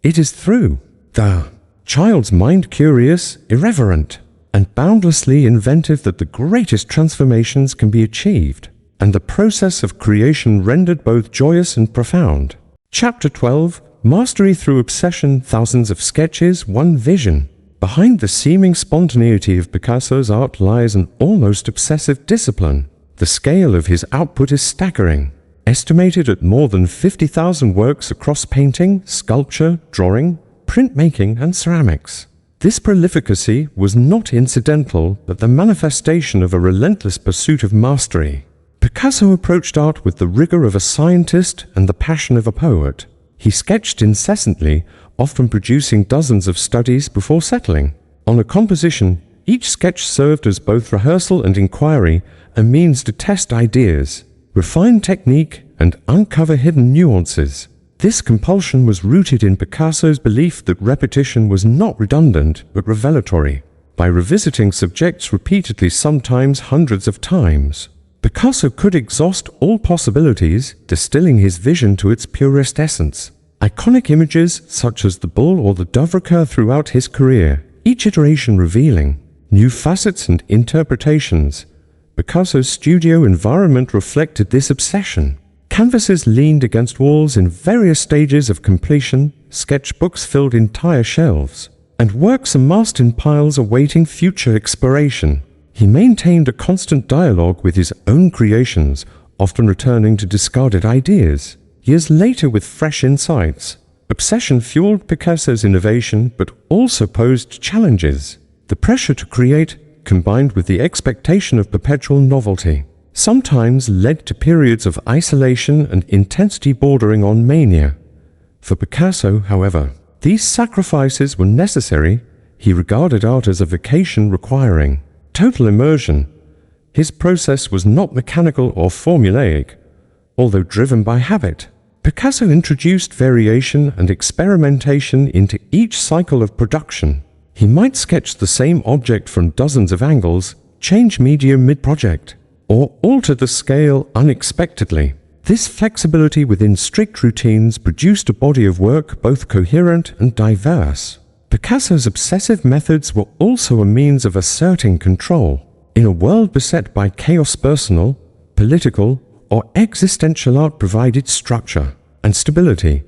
It is through the child's mind curious, irreverent, and boundlessly inventive that the greatest transformations can be achieved, and the process of creation rendered both joyous and profound. Chapter 12. Mastery through obsession. Thousands of sketches, one vision. Behind the seeming spontaneity of Picasso's art lies an almost obsessive discipline. The scale of his output is staggering, estimated at more than 50,000 works across painting, sculpture, drawing, printmaking, and ceramics. This prolificacy was not incidental, but the manifestation of a relentless pursuit of mastery. Picasso approached art with the rigor of a scientist and the passion of a poet. He sketched incessantly, often producing dozens of studies before settling on a composition. Each sketch served as both rehearsal and inquiry, a means to test ideas, refine technique, and uncover hidden nuances. This compulsion was rooted in Picasso's belief that repetition was not redundant but revelatory. By revisiting subjects repeatedly, sometimes hundreds of times, Picasso could exhaust all possibilities, distilling his vision to its purest essence. Iconic images such as the bull or the dove recur throughout his career, each iteration revealing new facets and interpretations. Picasso's studio environment reflected this obsession. Canvases leaned against walls in various stages of completion, sketchbooks filled entire shelves, and works amassed in piles awaiting future exploration. He maintained a constant dialogue with his own creations, often returning to discarded ideas years later with fresh insights. Obsession fueled Picasso's innovation but also posed challenges. The pressure to create, combined with the expectation of perpetual novelty, sometimes led to periods of isolation and intensity bordering on mania. For Picasso, however, these sacrifices were necessary. He regarded art as a vocation requiring total immersion. His process was not mechanical or formulaic, although driven by habit. Picasso introduced variation and experimentation into each cycle of production. He might sketch the same object from dozens of angles, change medium mid-project, or alter the scale unexpectedly. This flexibility within strict routines produced a body of work both coherent and diverse. Picasso's obsessive methods were also a means of asserting control. In a world beset by chaos, personal, political, or existential, art provided structure and stability.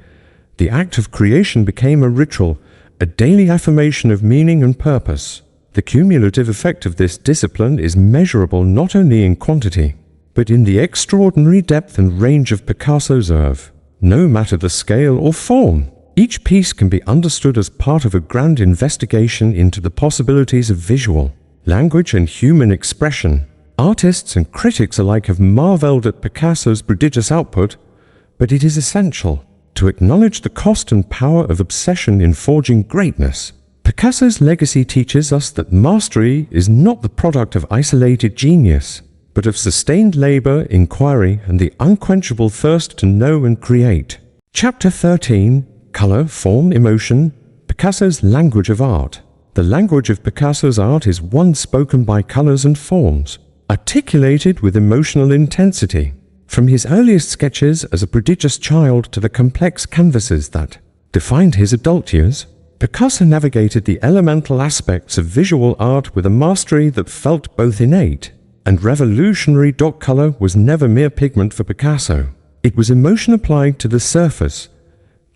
The act of creation became a ritual, a daily affirmation of meaning and purpose. The cumulative effect of this discipline is measurable not only in quantity, but in the extraordinary depth and range of Picasso's oeuvre. No matter the scale or form, each piece can be understood as part of a grand investigation into the possibilities of visual, language, and human expression. Artists and critics alike have marveled at Picasso's prodigious output, but it is essential to acknowledge the cost and power of obsession in forging greatness. Picasso's legacy teaches us that mastery is not the product of isolated genius, but of sustained labor, inquiry, and the unquenchable thirst to know and create. Chapter 13. Color, Form, Emotion. Picasso's language of art. The language of Picasso's art is one spoken by colors and forms, articulated with emotional intensity. From his earliest sketches as a prodigious child to the complex canvases that defined his adult years, Picasso navigated the elemental aspects of visual art with a mastery that felt both innate and revolutionary. Color was never mere pigment for Picasso. It was emotion applied to the surface.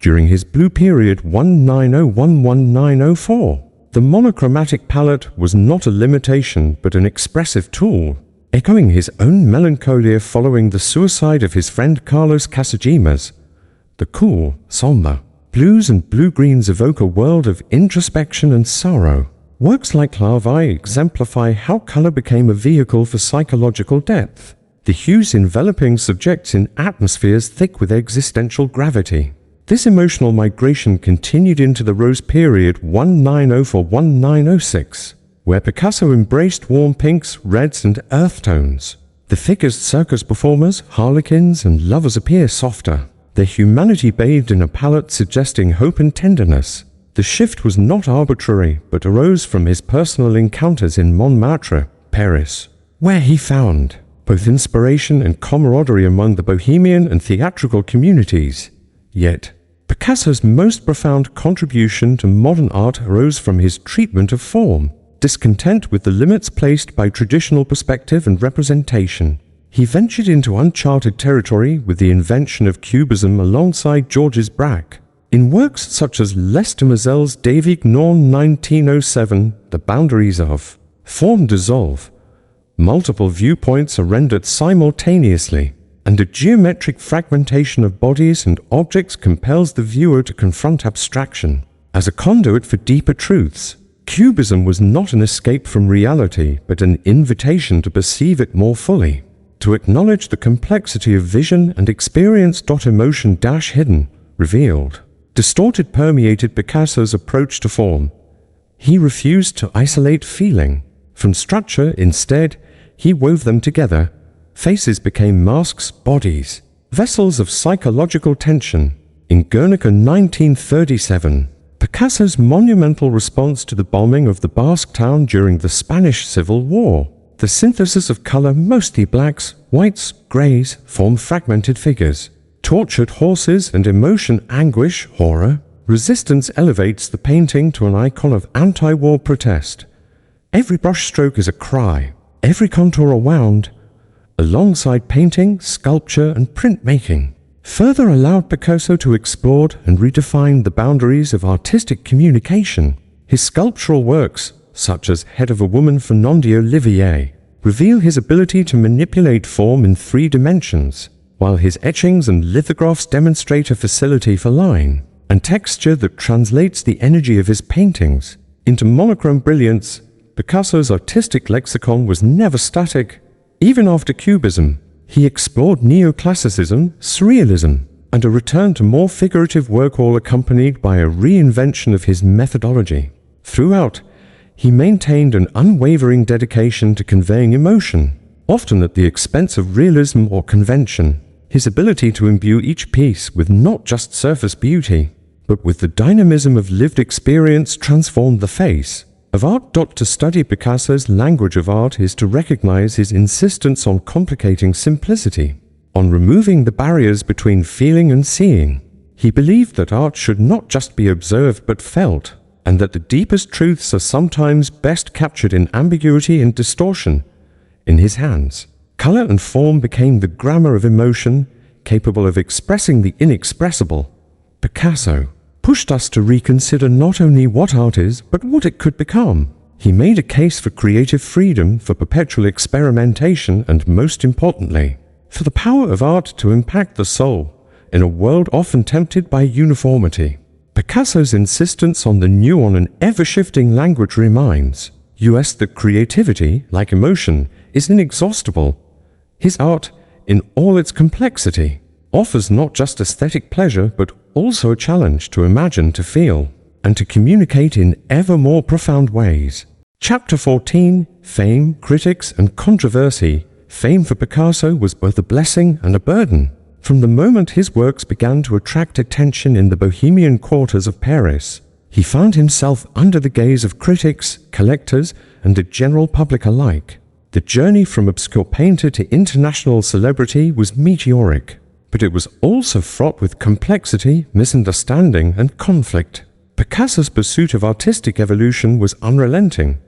During his blue period 1901-1904, the monochromatic palette was not a limitation but an expressive tool. Echoing his own melancholia following the suicide of his friend Carlos Casagemas, the cool, somber blues and blue-greens evoke a world of introspection and sorrow. Works like Larvae exemplify how color became a vehicle for psychological depth. the hues enveloping subjects in atmospheres thick with existential gravity. This emotional migration continued into the Rose period 1904-1906, where Picasso embraced warm pinks, reds, and earth tones. The figures circus performers, harlequins, and lovers appear softer, their humanity bathed in a palette suggesting hope and tenderness. The shift was not arbitrary, but arose from his personal encounters in Montmartre, Paris, where he found both inspiration and camaraderie among the bohemian and theatrical communities. Yet, Picasso's most profound contribution to modern art arose from his treatment of form. Discontent with the limits placed by traditional perspective and representation, he ventured into uncharted territory with the invention of Cubism alongside Georges Braque. In works such as Les Demoiselles d'Avignon 1907, the boundaries of form dissolve, multiple viewpoints are rendered simultaneously, and a geometric fragmentation of bodies and objects compels the viewer to confront abstraction as a conduit for deeper truths. Cubism was not an escape from reality, but an invitation to perceive it more fully, to acknowledge the complexity of vision and experience. Emotion hidden, revealed, distorted permeated Picasso's approach to form. He refused to isolate feeling from structure. Instead, he wove them together. Faces became masks, bodies, vessels of psychological tension. In Guernica 1937, Picasso's monumental response to the bombing of the Basque town during the Spanish Civil War. The synthesis of color, mostly blacks, whites, grays, form fragmented figures. Tortured horses and emotion, anguish, horror. Resistance elevates the painting to an icon of anti-war protest. Every brushstroke is a cry, every contour a wound, alongside painting, sculpture, and printmaking. Further allowed Picasso to explore and redefine the boundaries of artistic communication. His sculptural works, such as Head of a Woman for Olivier, reveal his ability to manipulate form in 3 dimensions, while his etchings and lithographs demonstrate a facility for line and texture that translates the energy of his paintings into monochrome brilliance. Picasso's artistic lexicon was never static. Even after Cubism, he explored neoclassicism, surrealism, and a return to more figurative work, all accompanied by a reinvention of his methodology. Throughout, he maintained an unwavering dedication to conveying emotion, often at the expense of realism or convention. His ability to imbue each piece with not just surface beauty, but with the dynamism of lived experience transformed the face of art. To study Picasso's language of art is to recognize his insistence on complicating simplicity, on removing the barriers between feeling and seeing. He believed that art should not just be observed but felt, and that the deepest truths are sometimes best captured in ambiguity and distortion. In his hands, color and form became the grammar of emotion, capable of expressing the inexpressible. Picasso pushed us to reconsider not only what art is, but what it could become. He made a case for creative freedom, for perpetual experimentation, and most importantly, for the power of art to impact the soul in a world often tempted by uniformity. Picasso's insistence on the new, on an ever-shifting language reminds us that creativity, like emotion, is inexhaustible. His art, in all its complexity, offers not just aesthetic pleasure but also a challenge to imagine, to feel, and to communicate in ever more profound ways. Chapter 14, Fame, Critics, and Controversy. Fame for Picasso was both a blessing and a burden. From the moment his works began to attract attention in the bohemian quarters of Paris, he found himself under the gaze of critics, collectors, and the general public alike. The journey from obscure painter to international celebrity was meteoric, but it was also fraught with complexity, misunderstanding, and conflict. Picasso's pursuit of artistic evolution was unrelenting.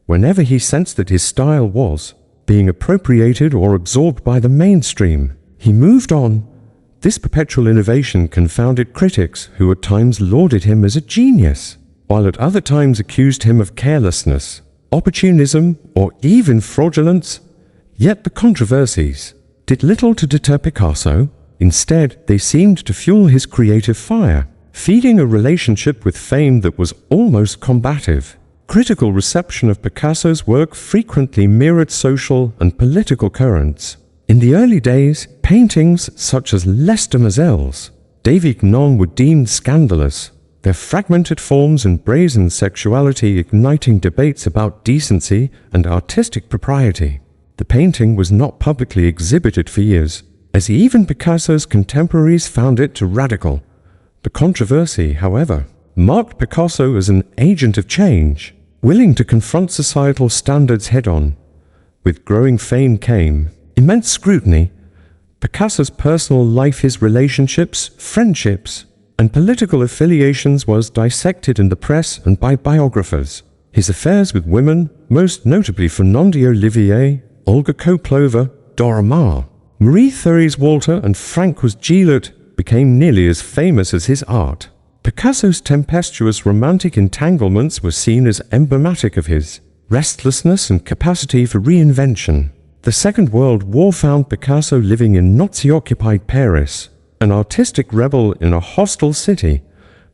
Whenever he sensed that his style was being appropriated or absorbed by the mainstream, he moved on. This perpetual innovation confounded critics who at times lauded him as a genius, while at other times accused him of carelessness, opportunism, or even fraudulence. Yet the controversies did little to deter Picasso. Instead, they seemed to fuel his creative fire, feeding a relationship with fame that was almost combative. Critical reception of Picasso's work frequently mirrored social and political currents. In the early days, paintings such as Les Demoiselles d'Avignon were deemed scandalous, their fragmented forms and brazen sexuality igniting debates about decency and artistic propriety. The painting was not publicly exhibited for years, as even Picasso's contemporaries found it too radical. The controversy, however, marked Picasso as an agent of change, willing to confront societal standards head-on. With growing fame came immense scrutiny. Picasso's personal life, his relationships, friendships, and political affiliations was dissected in the press and by biographers. His affairs with women, most notably Fernande Olivier, Olga Koplova, Dora Maar, Marie Therese Walter, and Francois Gillet, became nearly as famous as his art. Picasso's tempestuous romantic entanglements were seen as emblematic of his restlessness and capacity for reinvention. The Second World War found Picasso living in Nazi-occupied Paris, an artistic rebel in a hostile city.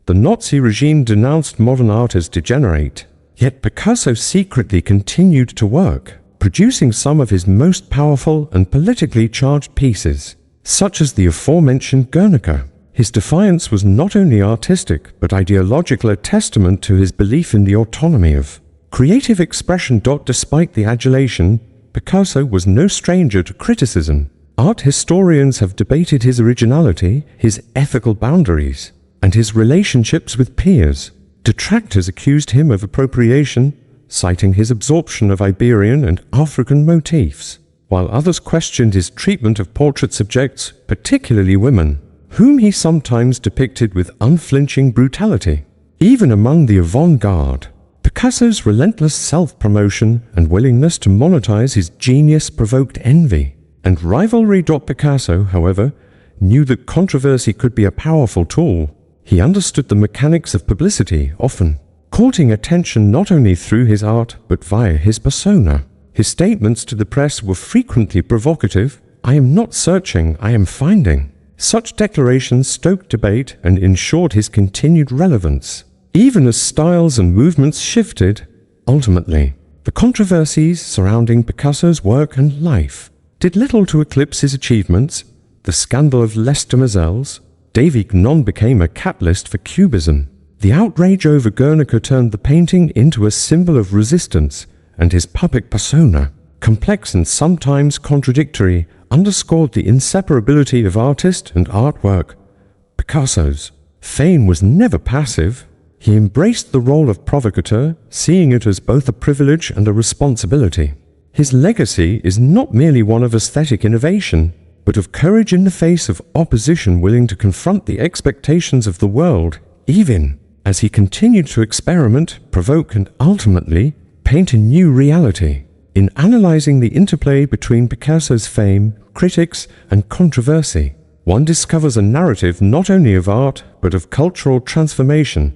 The Nazi regime denounced modern art as degenerate, yet Picasso secretly continued to work, producing some of his most powerful and politically charged pieces, such as the aforementioned Guernica. His defiance was not only artistic but ideological, a testament to his belief in the autonomy of creative expression. Despite the adulation, Picasso was no stranger to criticism. Art historians have debated his originality, his ethical boundaries, and his relationships with peers. Detractors accused him of appropriation, citing his absorption of Iberian and African motifs, while others questioned his treatment of portrait subjects, particularly women, whom he sometimes depicted with unflinching brutality. Even among the avant-garde, Picasso's relentless self-promotion and willingness to monetize his genius provoked envy and rivalry. Picasso, however, knew that controversy could be a powerful tool. He understood the mechanics of publicity, often courting attention not only through his art but via his persona. His statements to the press were frequently provocative. "I am not searching, I am finding." Such declarations stoked debate and ensured his continued relevance, even as styles and movements shifted. Ultimately, the controversies surrounding Picasso's work and life did little to eclipse his achievements. The scandal of Les Demoiselles d'Avignon became a catalyst for Cubism. The outrage over Guernica turned the painting into a symbol of resistance, and his public persona, complex and sometimes contradictory, underscored the inseparability of artist and artwork. Picasso's fame was never passive. He embraced the role of provocateur, seeing it as both a privilege and a responsibility. His legacy is not merely one of aesthetic innovation, but of courage in the face of opposition, willing to confront the expectations of the world, even as he continued to experiment, provoke, and ultimately paint a new reality. In analyzing the interplay between Picasso's fame, critics, and controversy, one discovers a narrative not only of art, but of cultural transformation.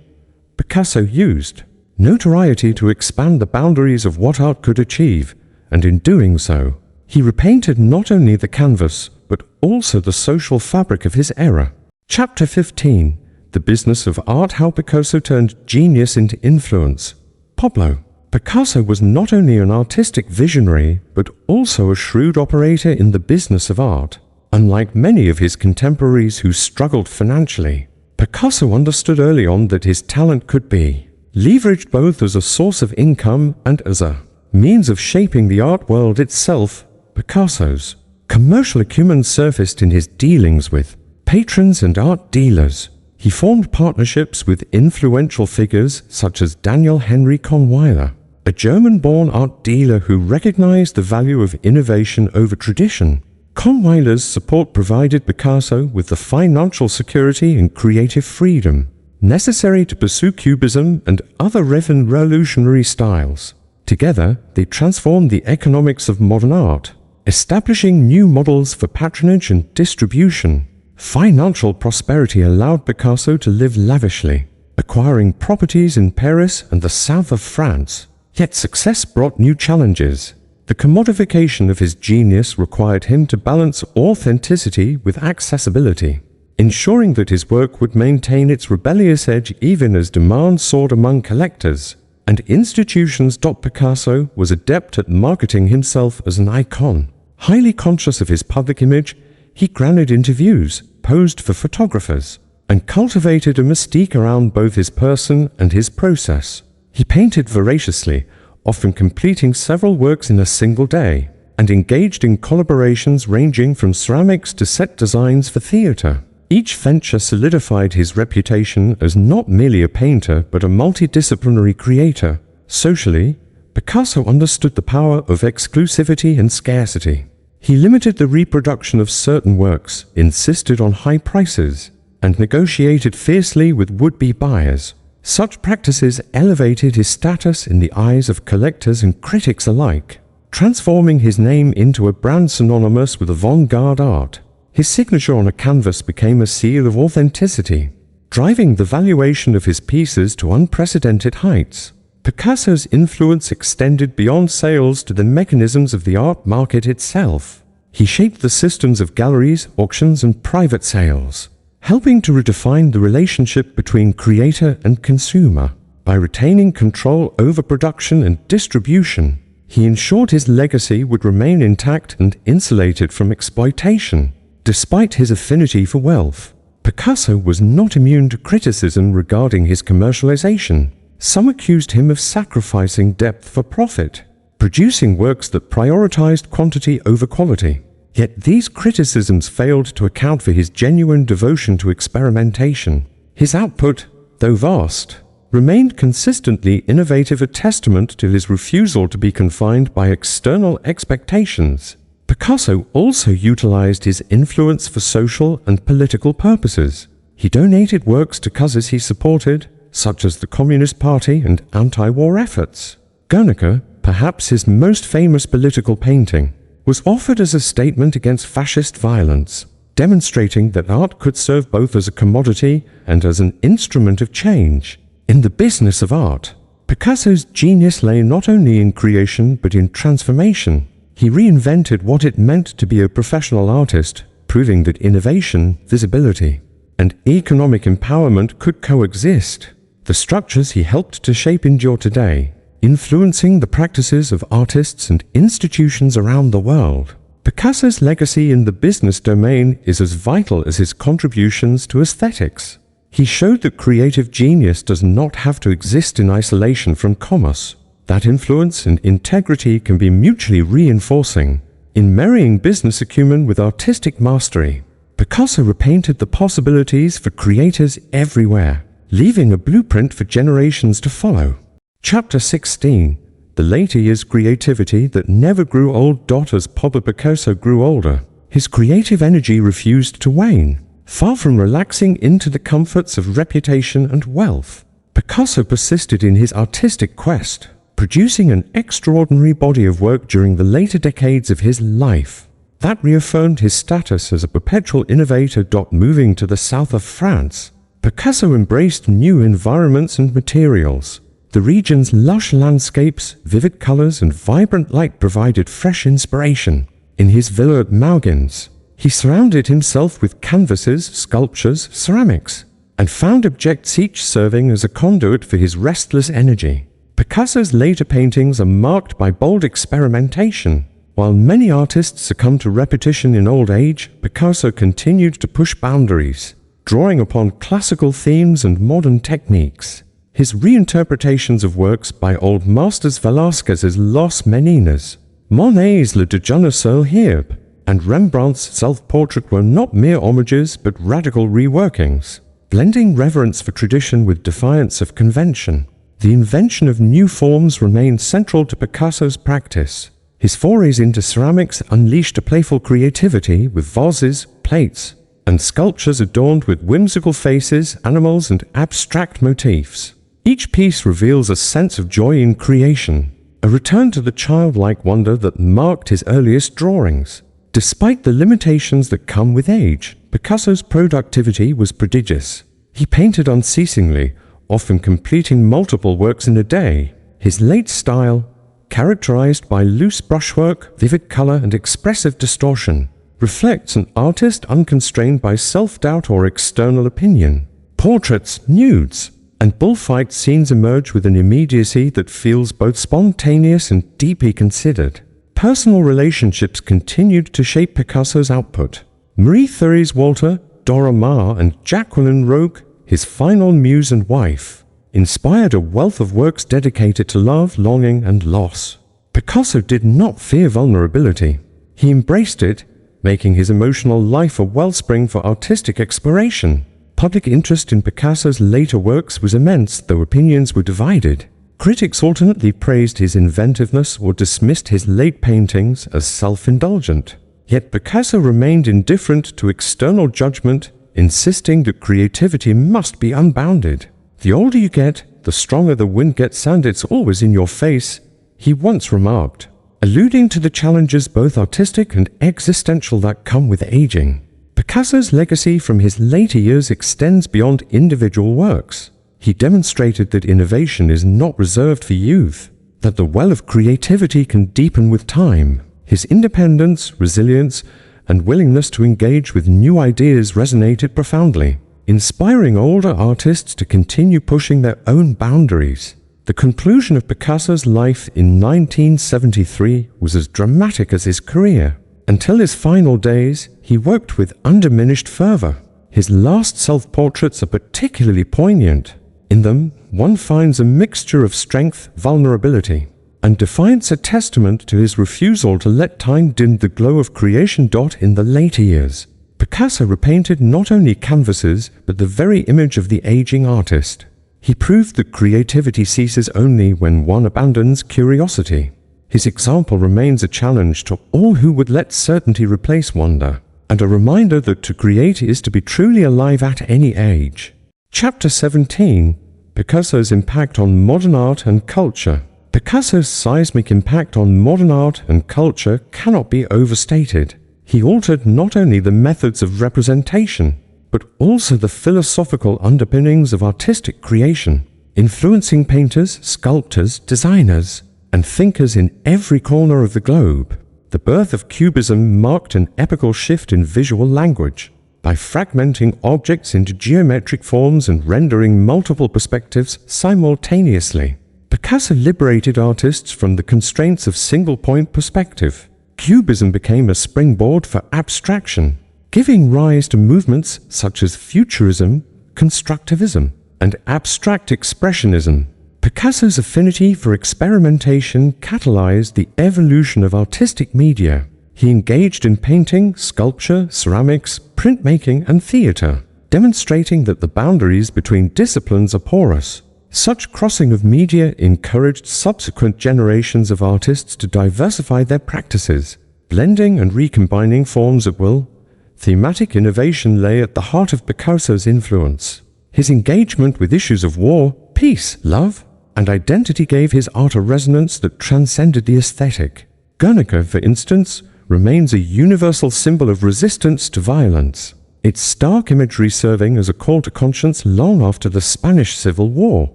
Picasso used notoriety to expand the boundaries of what art could achieve, and in doing so, he repainted not only the canvas, but also the social fabric of his era. Chapter 15. The Business of Art: How Picasso Turned Genius into Influence. Pablo Picasso was not only an artistic visionary, but also a shrewd operator in the business of art. Unlike many of his contemporaries who struggled financially, Picasso understood early on that his talent could be leveraged both as a source of income and as a means of shaping the art world itself. Picasso's commercial acumen surfaced in his dealings with patrons and art dealers. He formed partnerships with influential figures such as Daniel Henry Kahnweiler, a German-born art dealer who recognized the value of innovation over tradition. Kahnweiler's support provided Picasso with the financial security and creative freedom necessary to pursue Cubism and other revolutionary styles. Together, they transformed the economics of modern art, establishing new models for patronage and distribution. Financial prosperity allowed Picasso to live lavishly, acquiring properties in Paris and the south of France. Yet success brought new challenges. The commodification of his genius required him to balance authenticity with accessibility, ensuring that his work would maintain its rebellious edge even as demand soared among collectors and institutions. Picasso was adept at marketing himself as an icon, Highly conscious of his public image, he granted interviews, posed for photographers, and cultivated a mystique around both his person and his process. He painted voraciously, often completing several works in a single day, and engaged in collaborations ranging from ceramics to set designs for theatre. Each venture solidified his reputation as not merely a painter but a multidisciplinary creator. Socially, Picasso understood the power of exclusivity and scarcity. He limited the reproduction of certain works, insisted on high prices, and negotiated fiercely with would-be buyers. Such practices elevated his status in the eyes of collectors and critics alike, transforming his name into a brand synonymous with avant-garde art. His signature on a canvas became a seal of authenticity, driving the valuation of his pieces to unprecedented heights. Picasso's influence extended beyond sales to the mechanisms of the art market itself. He shaped the systems of galleries, auctions, and private sales, helping to redefine the relationship between creator and consumer. By retaining control over production and distribution, he ensured his legacy would remain intact and insulated from exploitation. Despite his affinity for wealth, Picasso was not immune to criticism regarding his commercialization. Some accused him of sacrificing depth for profit, producing works that prioritized quantity over quality. Yet these criticisms failed to account for his genuine devotion to experimentation. His output, though vast, remained consistently innovative, a testament to his refusal to be confined by external expectations. Picasso also utilized his influence for social and political purposes. He donated works to causes he supported, such as the Communist Party and anti-war efforts. Guernica, perhaps his most famous political painting, was offered as a statement against fascist violence, demonstrating that art could serve both as a commodity and as an instrument of change. In the business of art, Picasso's genius lay not only in creation but in transformation. He reinvented what it meant to be a professional artist, proving that innovation, visibility, and economic empowerment could coexist. The structures he helped to shape endure today, influencing the practices of artists and institutions around the world. Picasso's legacy in the business domain is as vital as his contributions to aesthetics. He showed that creative genius does not have to exist in isolation from commerce. That influence and integrity can be mutually reinforcing. In marrying business acumen with artistic mastery, Picasso repainted the possibilities for creators everywhere, leaving a blueprint for generations to follow. Chapter 16. The later years creativity that never grew old. As Pablo Picasso grew older, his creative energy refused to wane. Far from relaxing into the comforts of reputation and wealth, Picasso persisted in his artistic quest, producing an extraordinary body of work during the later decades of his life. That reaffirmed his status as a perpetual innovator. Moving to the south of France, Picasso embraced new environments and materials. The region's lush landscapes, vivid colors, and vibrant light provided fresh inspiration. In his villa at Mauguins, he surrounded himself with canvases, sculptures, ceramics, and found objects each serving as a conduit for his restless energy. Picasso's later paintings are marked by bold experimentation. While many artists succumb to repetition in old age, Picasso continued to push boundaries, drawing upon classical themes and modern techniques. His reinterpretations of works by old masters Velázquez's Los Meninas, Monet's Le Déjeuner sur l'herbe, and Rembrandt's self-portrait were not mere homages but radical reworkings, blending reverence for tradition with defiance of convention. The invention of new forms remained central to Picasso's practice. His forays into ceramics unleashed a playful creativity with vases, plates, and sculptures adorned with whimsical faces, animals, and abstract motifs. Each piece reveals a sense of joy in creation, a return to the childlike wonder that marked his earliest drawings. Despite the limitations that come with age, Picasso's productivity was prodigious. He painted unceasingly, often completing multiple works in a day. His late style, characterized by loose brushwork, vivid color, and expressive distortion, reflects an artist unconstrained by self-doubt or external opinion. Portraits, nudes, and bullfight scenes emerge with an immediacy that feels both spontaneous and deeply considered. Personal relationships continued to shape Picasso's output. Marie-Therese Walter, Dora Maar, and Jacqueline Roque, his final muse and wife, inspired a wealth of works dedicated to love, longing, and loss. Picasso did not fear vulnerability. He embraced it, making his emotional life a wellspring for artistic exploration. Public interest in Picasso's later works was immense, though opinions were divided. Critics alternately praised his inventiveness or dismissed his late paintings as self-indulgent. Yet Picasso remained indifferent to external judgment, insisting that creativity must be unbounded. "The older you get, the stronger the wind gets, and it's always in your face," he once remarked, alluding to the challenges both artistic and existential that come with aging. Picasso's legacy from his later years extends beyond individual works. He demonstrated that innovation is not reserved for youth, that the well of creativity can deepen with time. His independence, resilience, and willingness to engage with new ideas resonated profoundly, inspiring older artists to continue pushing their own boundaries. The conclusion of Picasso's life in 1973 was as dramatic as his career. Until his final days, he worked with undiminished fervor. His last self-portraits are particularly poignant. In them, one finds a mixture of strength, vulnerability, and defiance, a testament to his refusal to let time dim the glow of creation. In the later years, Picasso repainted not only canvases, but the very image of the aging artist. He proved that creativity ceases only when one abandons curiosity. His example remains a challenge to all who would let certainty replace wonder, and a reminder that to create is to be truly alive at any age. Chapter 17. Picasso's impact on modern art and culture. Picasso's seismic impact on modern art and culture cannot be overstated. He altered not only the methods of representation, but also the philosophical underpinnings of artistic creation, influencing painters, sculptors, designers, and thinkers in every corner of the globe. The birth of Cubism marked an epochal shift in visual language. By fragmenting objects into geometric forms and rendering multiple perspectives simultaneously, Picasso liberated artists from the constraints of single-point perspective. Cubism became a springboard for abstraction, giving rise to movements such as Futurism, Constructivism, and Abstract Expressionism. Picasso's affinity for experimentation catalyzed the evolution of artistic media. He engaged in painting, sculpture, ceramics, printmaking, and theater, demonstrating that the boundaries between disciplines are porous. Such crossing of media encouraged subsequent generations of artists to diversify their practices, blending and recombining forms at will. Thematic innovation lay at the heart of Picasso's influence. His engagement with issues of war, peace, love, and identity gave his art a resonance that transcended the aesthetic. Guernica, for instance, remains a universal symbol of resistance to violence, its stark imagery serving as a call to conscience long after the Spanish Civil War.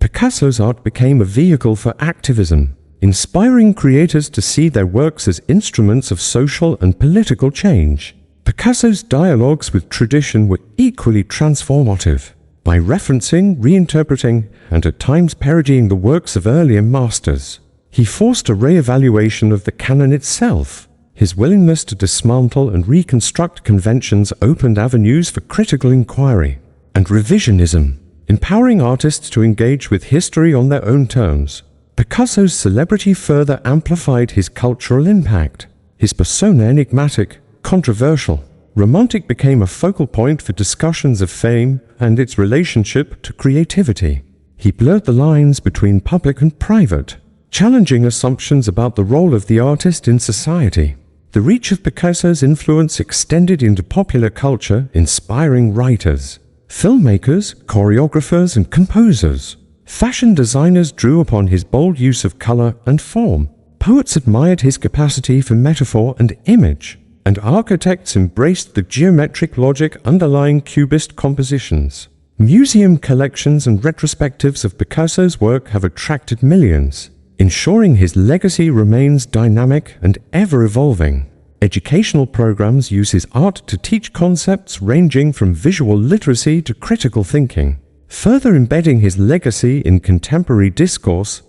Picasso's art became a vehicle for activism, inspiring creators to see their works as instruments of social and political change. Picasso's dialogues with tradition were equally transformative. By referencing, reinterpreting, and at times parodying the works of earlier masters, he forced a re-evaluation of the canon itself. His willingness to dismantle and reconstruct conventions opened avenues for critical inquiry and revisionism, empowering artists to engage with history on their own terms. Picasso's celebrity further amplified his cultural impact. His persona enigmatic, controversial, romantic became a focal point for discussions of fame and its relationship to creativity. He blurred the lines between public and private, challenging assumptions about the role of the artist in society. The reach of Picasso's influence extended into popular culture, inspiring writers, filmmakers, choreographers, and composers. Fashion designers drew upon his bold use of color and form. Poets admired his capacity for metaphor and image, and architects embraced the geometric logic underlying Cubist compositions. Museum collections and retrospectives of Picasso's work have attracted millions, ensuring his legacy remains dynamic and ever-evolving. Educational programs use his art to teach concepts ranging from visual literacy to critical thinking, further embedding his legacy in contemporary discourse.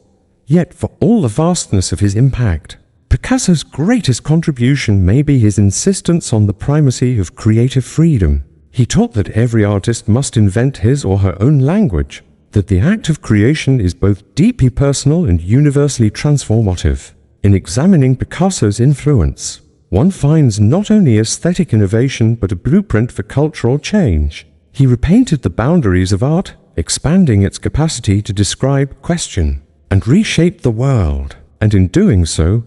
Yet for all the vastness of his impact, Picasso's greatest contribution may be his insistence on the primacy of creative freedom. He taught that every artist must invent his or her own language, that the act of creation is both deeply personal and universally transformative. In examining Picasso's influence, one finds not only aesthetic innovation but a blueprint for cultural change. He repainted the boundaries of art, expanding its capacity to describe, question, and reshape the world. And in doing so,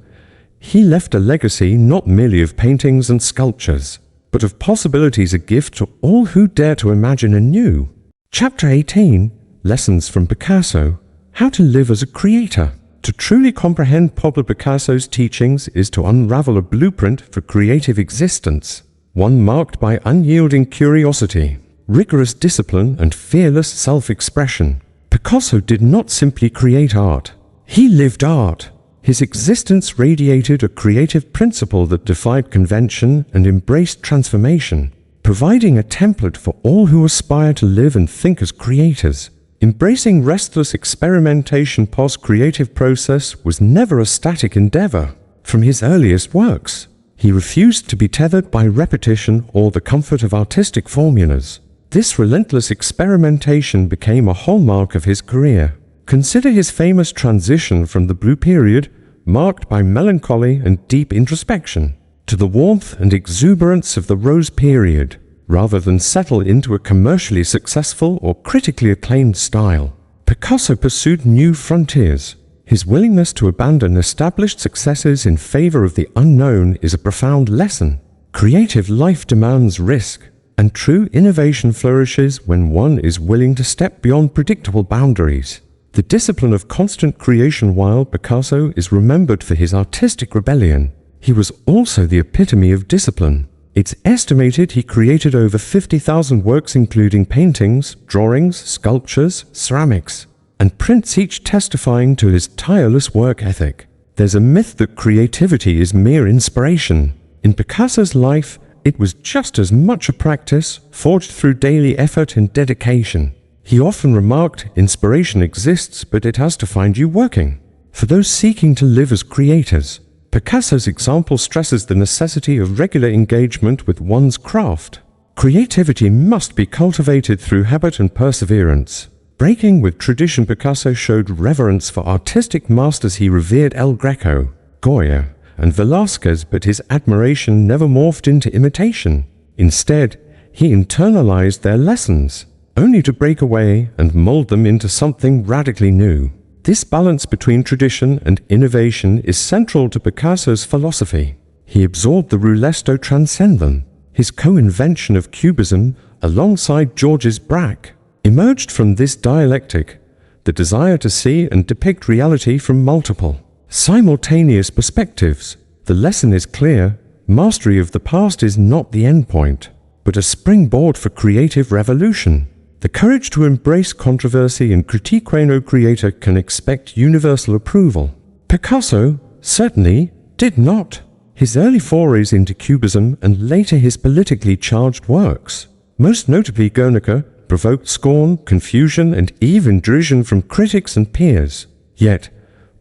he left a legacy not merely of paintings and sculptures, but of possibilities, a gift to all who dare to imagine anew. Chapter 18, Lessons from Picasso, How to Live as a Creator. To truly comprehend Pablo Picasso's teachings is to unravel a blueprint for creative existence, one marked by unyielding curiosity, rigorous discipline, and fearless self-expression. Picasso did not simply create art. He lived art. His existence radiated a creative principle that defied convention and embraced transformation, providing a template for all who aspire to live and think as creators. Embracing restless experimentation, Picasso's creative process was never a static endeavor. From his earliest works, he refused to be tethered by repetition or the comfort of artistic formulas. This relentless experimentation became a hallmark of his career. Consider his famous transition from the Blue Period, marked by melancholy and deep introspection, to the warmth and exuberance of the Rose Period, rather than settle into a commercially successful or critically acclaimed style. Picasso pursued new frontiers. His willingness to abandon established successes in favor of the unknown is a profound lesson. Creative life demands risk, and true innovation flourishes when one is willing to step beyond predictable boundaries. The discipline of constant creation. While Picasso is remembered for his artistic rebellion, he was also the epitome of discipline. It's estimated he created over 50,000 works, including paintings, drawings, sculptures, ceramics, and prints, each testifying to his tireless work ethic. There's a myth that creativity is mere inspiration. In Picasso's life, it was just as much a practice, forged through daily effort and dedication. He often remarked, "Inspiration exists, but it has to find you working." For those seeking to live as creators, Picasso's example stresses the necessity of regular engagement with one's craft. Creativity must be cultivated through habit and perseverance. Breaking with tradition, Picasso showed reverence for artistic masters. He revered El Greco, Goya, and Velázquez, but his admiration never morphed into imitation. Instead, he internalized their lessons, only to break away and mold them into something radically new. This balance between tradition and innovation is central to Picasso's philosophy. He absorbed the Roulesto transcendent. His co-invention of Cubism, alongside Georges Braque, emerged from this dialectic, the desire to see and depict reality from multiple, simultaneous perspectives. The lesson is clear: mastery of the past is not the endpoint, but a springboard for creative revolution. The courage to embrace controversy and critique. No creator can expect universal approval. Picasso certainly did not. His early forays into Cubism and later his politically charged works, most notably Guernica, provoked scorn, confusion, and even derision from critics and peers. Yet,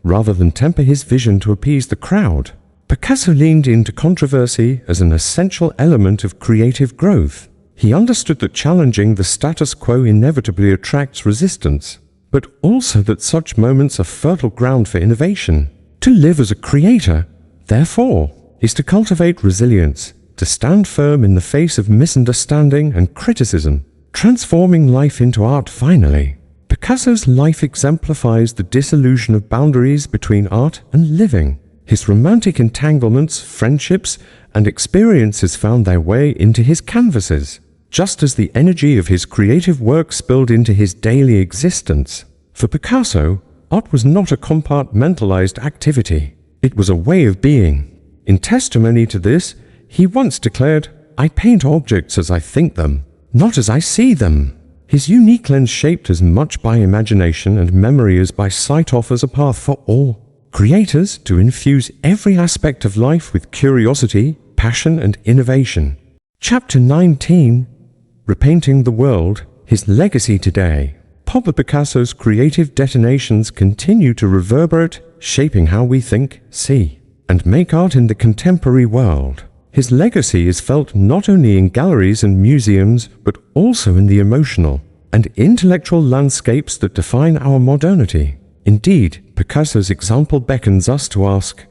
rather than temper his vision to appease the crowd, Picasso leaned into controversy as an essential element of creative growth. He understood that challenging the status quo inevitably attracts resistance, but also that such moments are fertile ground for innovation. To live as a creator, therefore, is to cultivate resilience, to stand firm in the face of misunderstanding and criticism, transforming life into art. Finally, Picasso's life exemplifies the dissolution of boundaries between art and living. His romantic entanglements, friendships, and experiences found their way into his canvases, just as the energy of his creative work spilled into his daily existence. For Picasso, art was not a compartmentalized activity. It was a way of being. In testimony to this, he once declared, "I paint objects as I think them, not as I see them." His unique lens, shaped as much by imagination and memory as by sight, offers a path for all creators to infuse every aspect of life with curiosity, passion, and innovation. Chapter 19, Repainting the World, His Legacy Today. Pablo Picasso's creative detonations continue to reverberate, shaping how we think, see, and make art in the contemporary world. His legacy is felt not only in galleries and museums, but also in the emotional and intellectual landscapes that define our modernity. Indeed, Picasso's example beckons us to ask,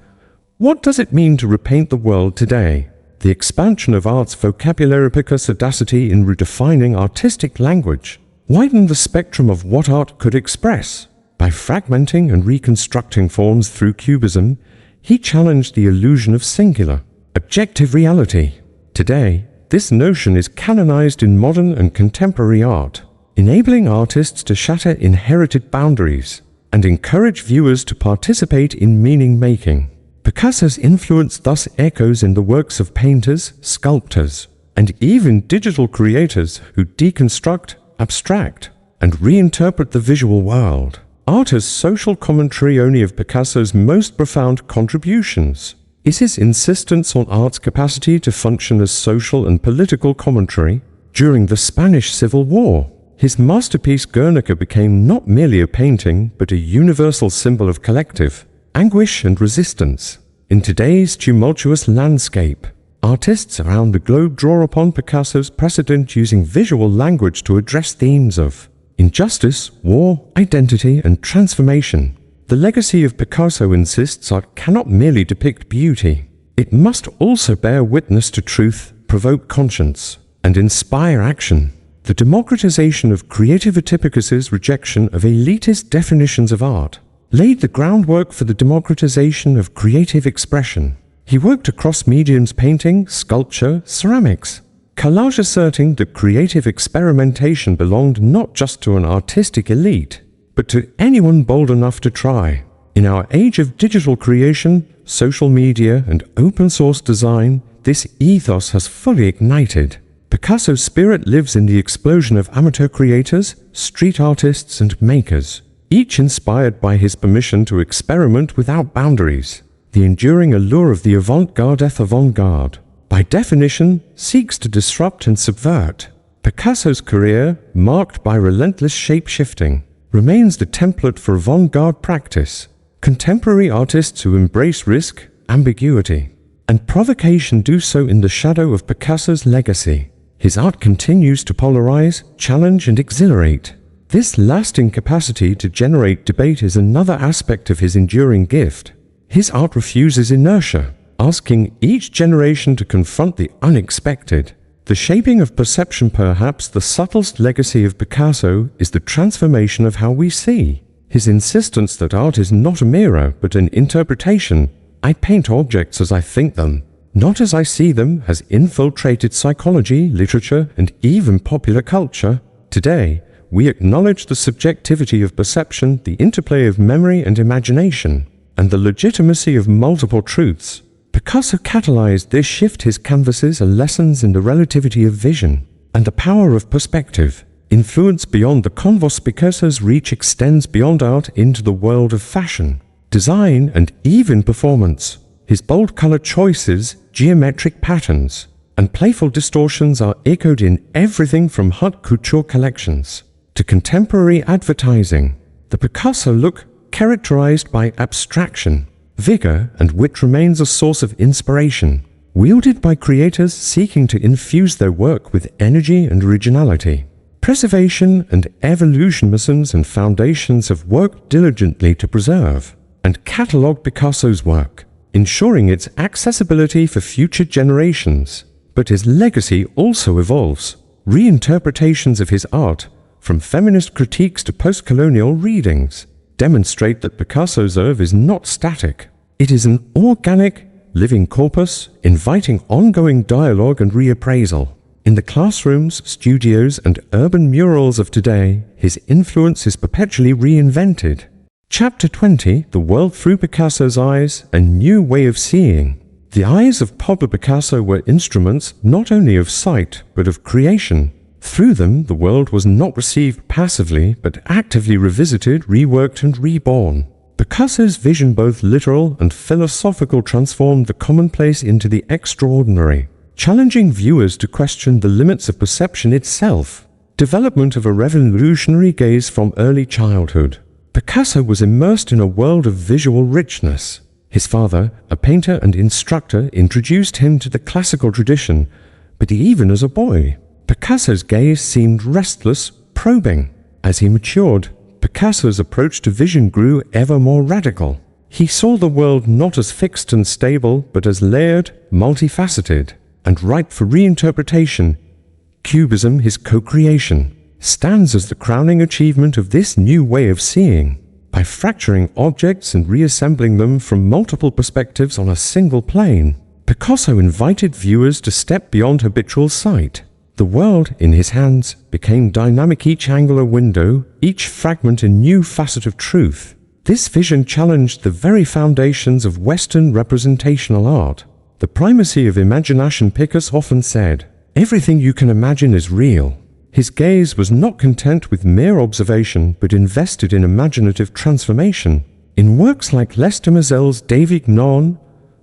what does it mean to repaint the world today? The expansion of art's vocabulary, Picasso's audacity in redefining artistic language, widened the spectrum of what art could express. By fragmenting and reconstructing forms through Cubism, he challenged the illusion of singular, objective reality. Today, this notion is canonized in modern and contemporary art, enabling artists to shatter inherited boundaries and encourage viewers to participate in meaning-making. Picasso's influence thus echoes in the works of painters, sculptors, and even digital creators who deconstruct, abstract, and reinterpret the visual world. Art as social commentary. Only of Picasso's most profound contributions is his insistence on art's capacity to function as social and political commentary. During the Spanish Civil War, his masterpiece Guernica became not merely a painting, but a universal symbol of collective anguish and resistance. In today's tumultuous landscape, artists around the globe draw upon Picasso's precedent, using visual language to address themes of injustice, war, identity, and transformation. The legacy of Picasso insists art cannot merely depict beauty. It must also bear witness to truth, provoke conscience, and inspire action. The democratization of creativity. Picasso's rejection of elitist definitions of art laid the groundwork for the democratization of creative expression. He worked across mediums: painting, sculpture, ceramics, collage, asserting that creative experimentation belonged not just to an artistic elite, but to anyone bold enough to try. In our age of digital creation, social media, and open-source design, this ethos has fully ignited. Picasso's spirit lives in the explosion of amateur creators, street artists, and makers, each inspired by his permission to experiment without boundaries. The enduring allure of the avant-garde, by definition, seeks to disrupt and subvert. Picasso's career, marked by relentless shape-shifting, remains the template for avant-garde practice. Contemporary artists who embrace risk, ambiguity, and provocation do so in the shadow of Picasso's legacy. His art continues to polarize, challenge, and exhilarate. This lasting capacity to generate debate is another aspect of his enduring gift. His art refuses inertia, asking each generation to confront the unexpected. The shaping of perception. Perhaps the subtlest legacy of Picasso is the transformation of how we see. His insistence that art is not a mirror, but an interpretation. I paint objects as I think them, not as I see them, has infiltrated psychology, literature, and even popular culture. Today, we acknowledge the subjectivity of perception, the interplay of memory and imagination, and the legitimacy of multiple truths. Picasso catalyzed this shift. His canvases are lessons in the relativity of vision and the power of perspective. Influence beyond the canvas. Picasso's reach extends beyond art into the world of fashion, design, and even performance. His bold color choices, geometric patterns, and playful distortions are echoed in everything from haute couture collections to contemporary advertising. The Picasso look, characterized by abstraction, vigor, and wit, remains a source of inspiration, wielded by creators seeking to infuse their work with energy and originality. Preservation and evolution. Museums and foundations have worked diligently to preserve and catalog Picasso's work, ensuring its accessibility for future generations. But his legacy also evolves. Reinterpretations of his art, from feminist critiques to post-colonial readings, demonstrate that Picasso's oeuvre is not static. It is an organic, living corpus, inviting ongoing dialogue and reappraisal. In the classrooms, studios, and urban murals of today, his influence is perpetually reinvented. Chapter 20, The World Through Picasso's Eyes, A New Way of Seeing. The eyes of Pablo Picasso were instruments not only of sight, but of creation. Through them, the world was not received passively, but actively revisited, reworked, and reborn. Picasso's vision, both literal and philosophical, transformed the commonplace into the extraordinary, challenging viewers to question the limits of perception itself. Development of a revolutionary gaze. From early childhood, Picasso was immersed in a world of visual richness. His father, a painter and instructor, introduced him to the classical tradition, but even as a boy, Picasso's gaze seemed restless, probing. As he matured, Picasso's approach to vision grew ever more radical. He saw the world not as fixed and stable, but as layered, multifaceted, and ripe for reinterpretation. Cubism, his co-creation, stands as the crowning achievement of this new way of seeing. By fracturing objects and reassembling them from multiple perspectives on a single plane, Picasso invited viewers to step beyond habitual sight. The world, in his hands, became dynamic, each angle a window, each fragment a new facet of truth. This vision challenged the very foundations of Western representational art. The primacy of imagination. Picasso often said, "Everything you can imagine is real." His gaze was not content with mere observation, but invested in imaginative transformation. In works like Les Demoiselles d'Avignon,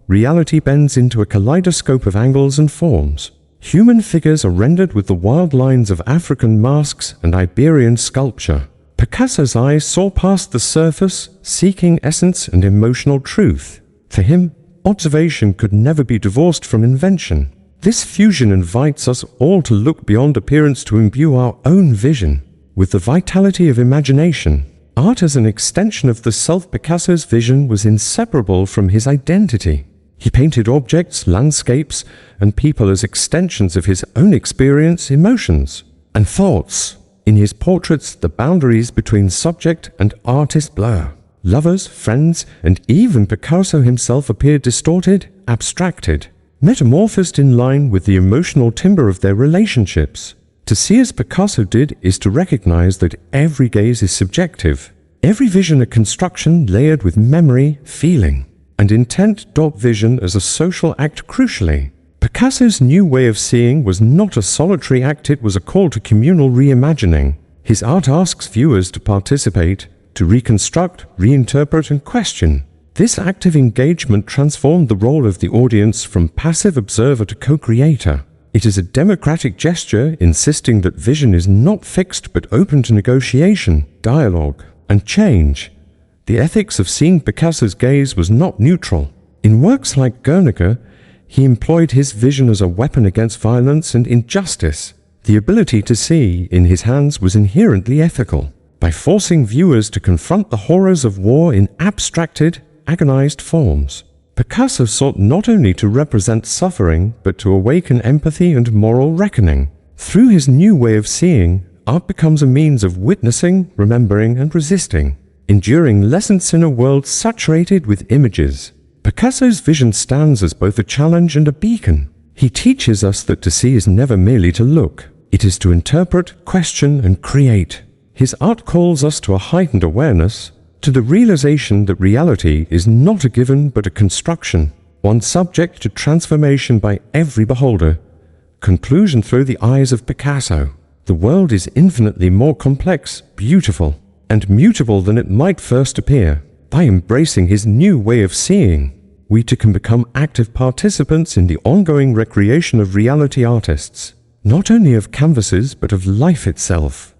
reality bends into a kaleidoscope of angles and forms. Human figures are rendered with the wild lines of African masks and Iberian sculpture. Picasso's eyes saw past the surface, seeking essence and emotional truth. For him, observation could never be divorced from invention. This fusion invites us all to look beyond appearance to imbue our own vision with the vitality of imagination. Art as an extension of the self. Picasso's vision was inseparable from his identity. He painted objects, landscapes, and people as extensions of his own experience, emotions, and thoughts. In his portraits, the boundaries between subject and artist blur. Lovers, friends, and even Picasso himself appeared distorted, abstracted, metamorphosed in line with the emotional timbre of their relationships. To see as Picasso did is to recognize that every gaze is subjective, every vision a construction layered with memory, feeling, and intent. Vision as a social act. Crucially, Picasso's new way of seeing was not a solitary act, it was a call to communal reimagining. His art asks viewers to participate, to reconstruct, reinterpret, and question. This active engagement transformed the role of the audience from passive observer to co-creator. It is a democratic gesture insisting that vision is not fixed but open to negotiation, dialogue, and change. The ethics of seeing. Picasso's gaze was not neutral. In works like Guernica, he employed his vision as a weapon against violence and injustice. The ability to see in his hands was inherently ethical. By forcing viewers to confront the horrors of war in abstracted, agonized forms, Picasso sought not only to represent suffering, but to awaken empathy and moral reckoning. Through his new way of seeing, art becomes a means of witnessing, remembering, and resisting, enduring lessons in a world saturated with images. Picasso's vision stands as both a challenge and a beacon. He teaches us that to see is never merely to look. It is to interpret, question, and create. His art calls us to a heightened awareness, to the realization that reality is not a given but a construction, one subject to transformation by every beholder. Conclusion. Through the eyes of Picasso, the world is infinitely more complex, beautiful, and mutable than it might first appear. By embracing his new way of seeing, we too can become active participants in the ongoing recreation of reality artists, not only of canvases but of life itself.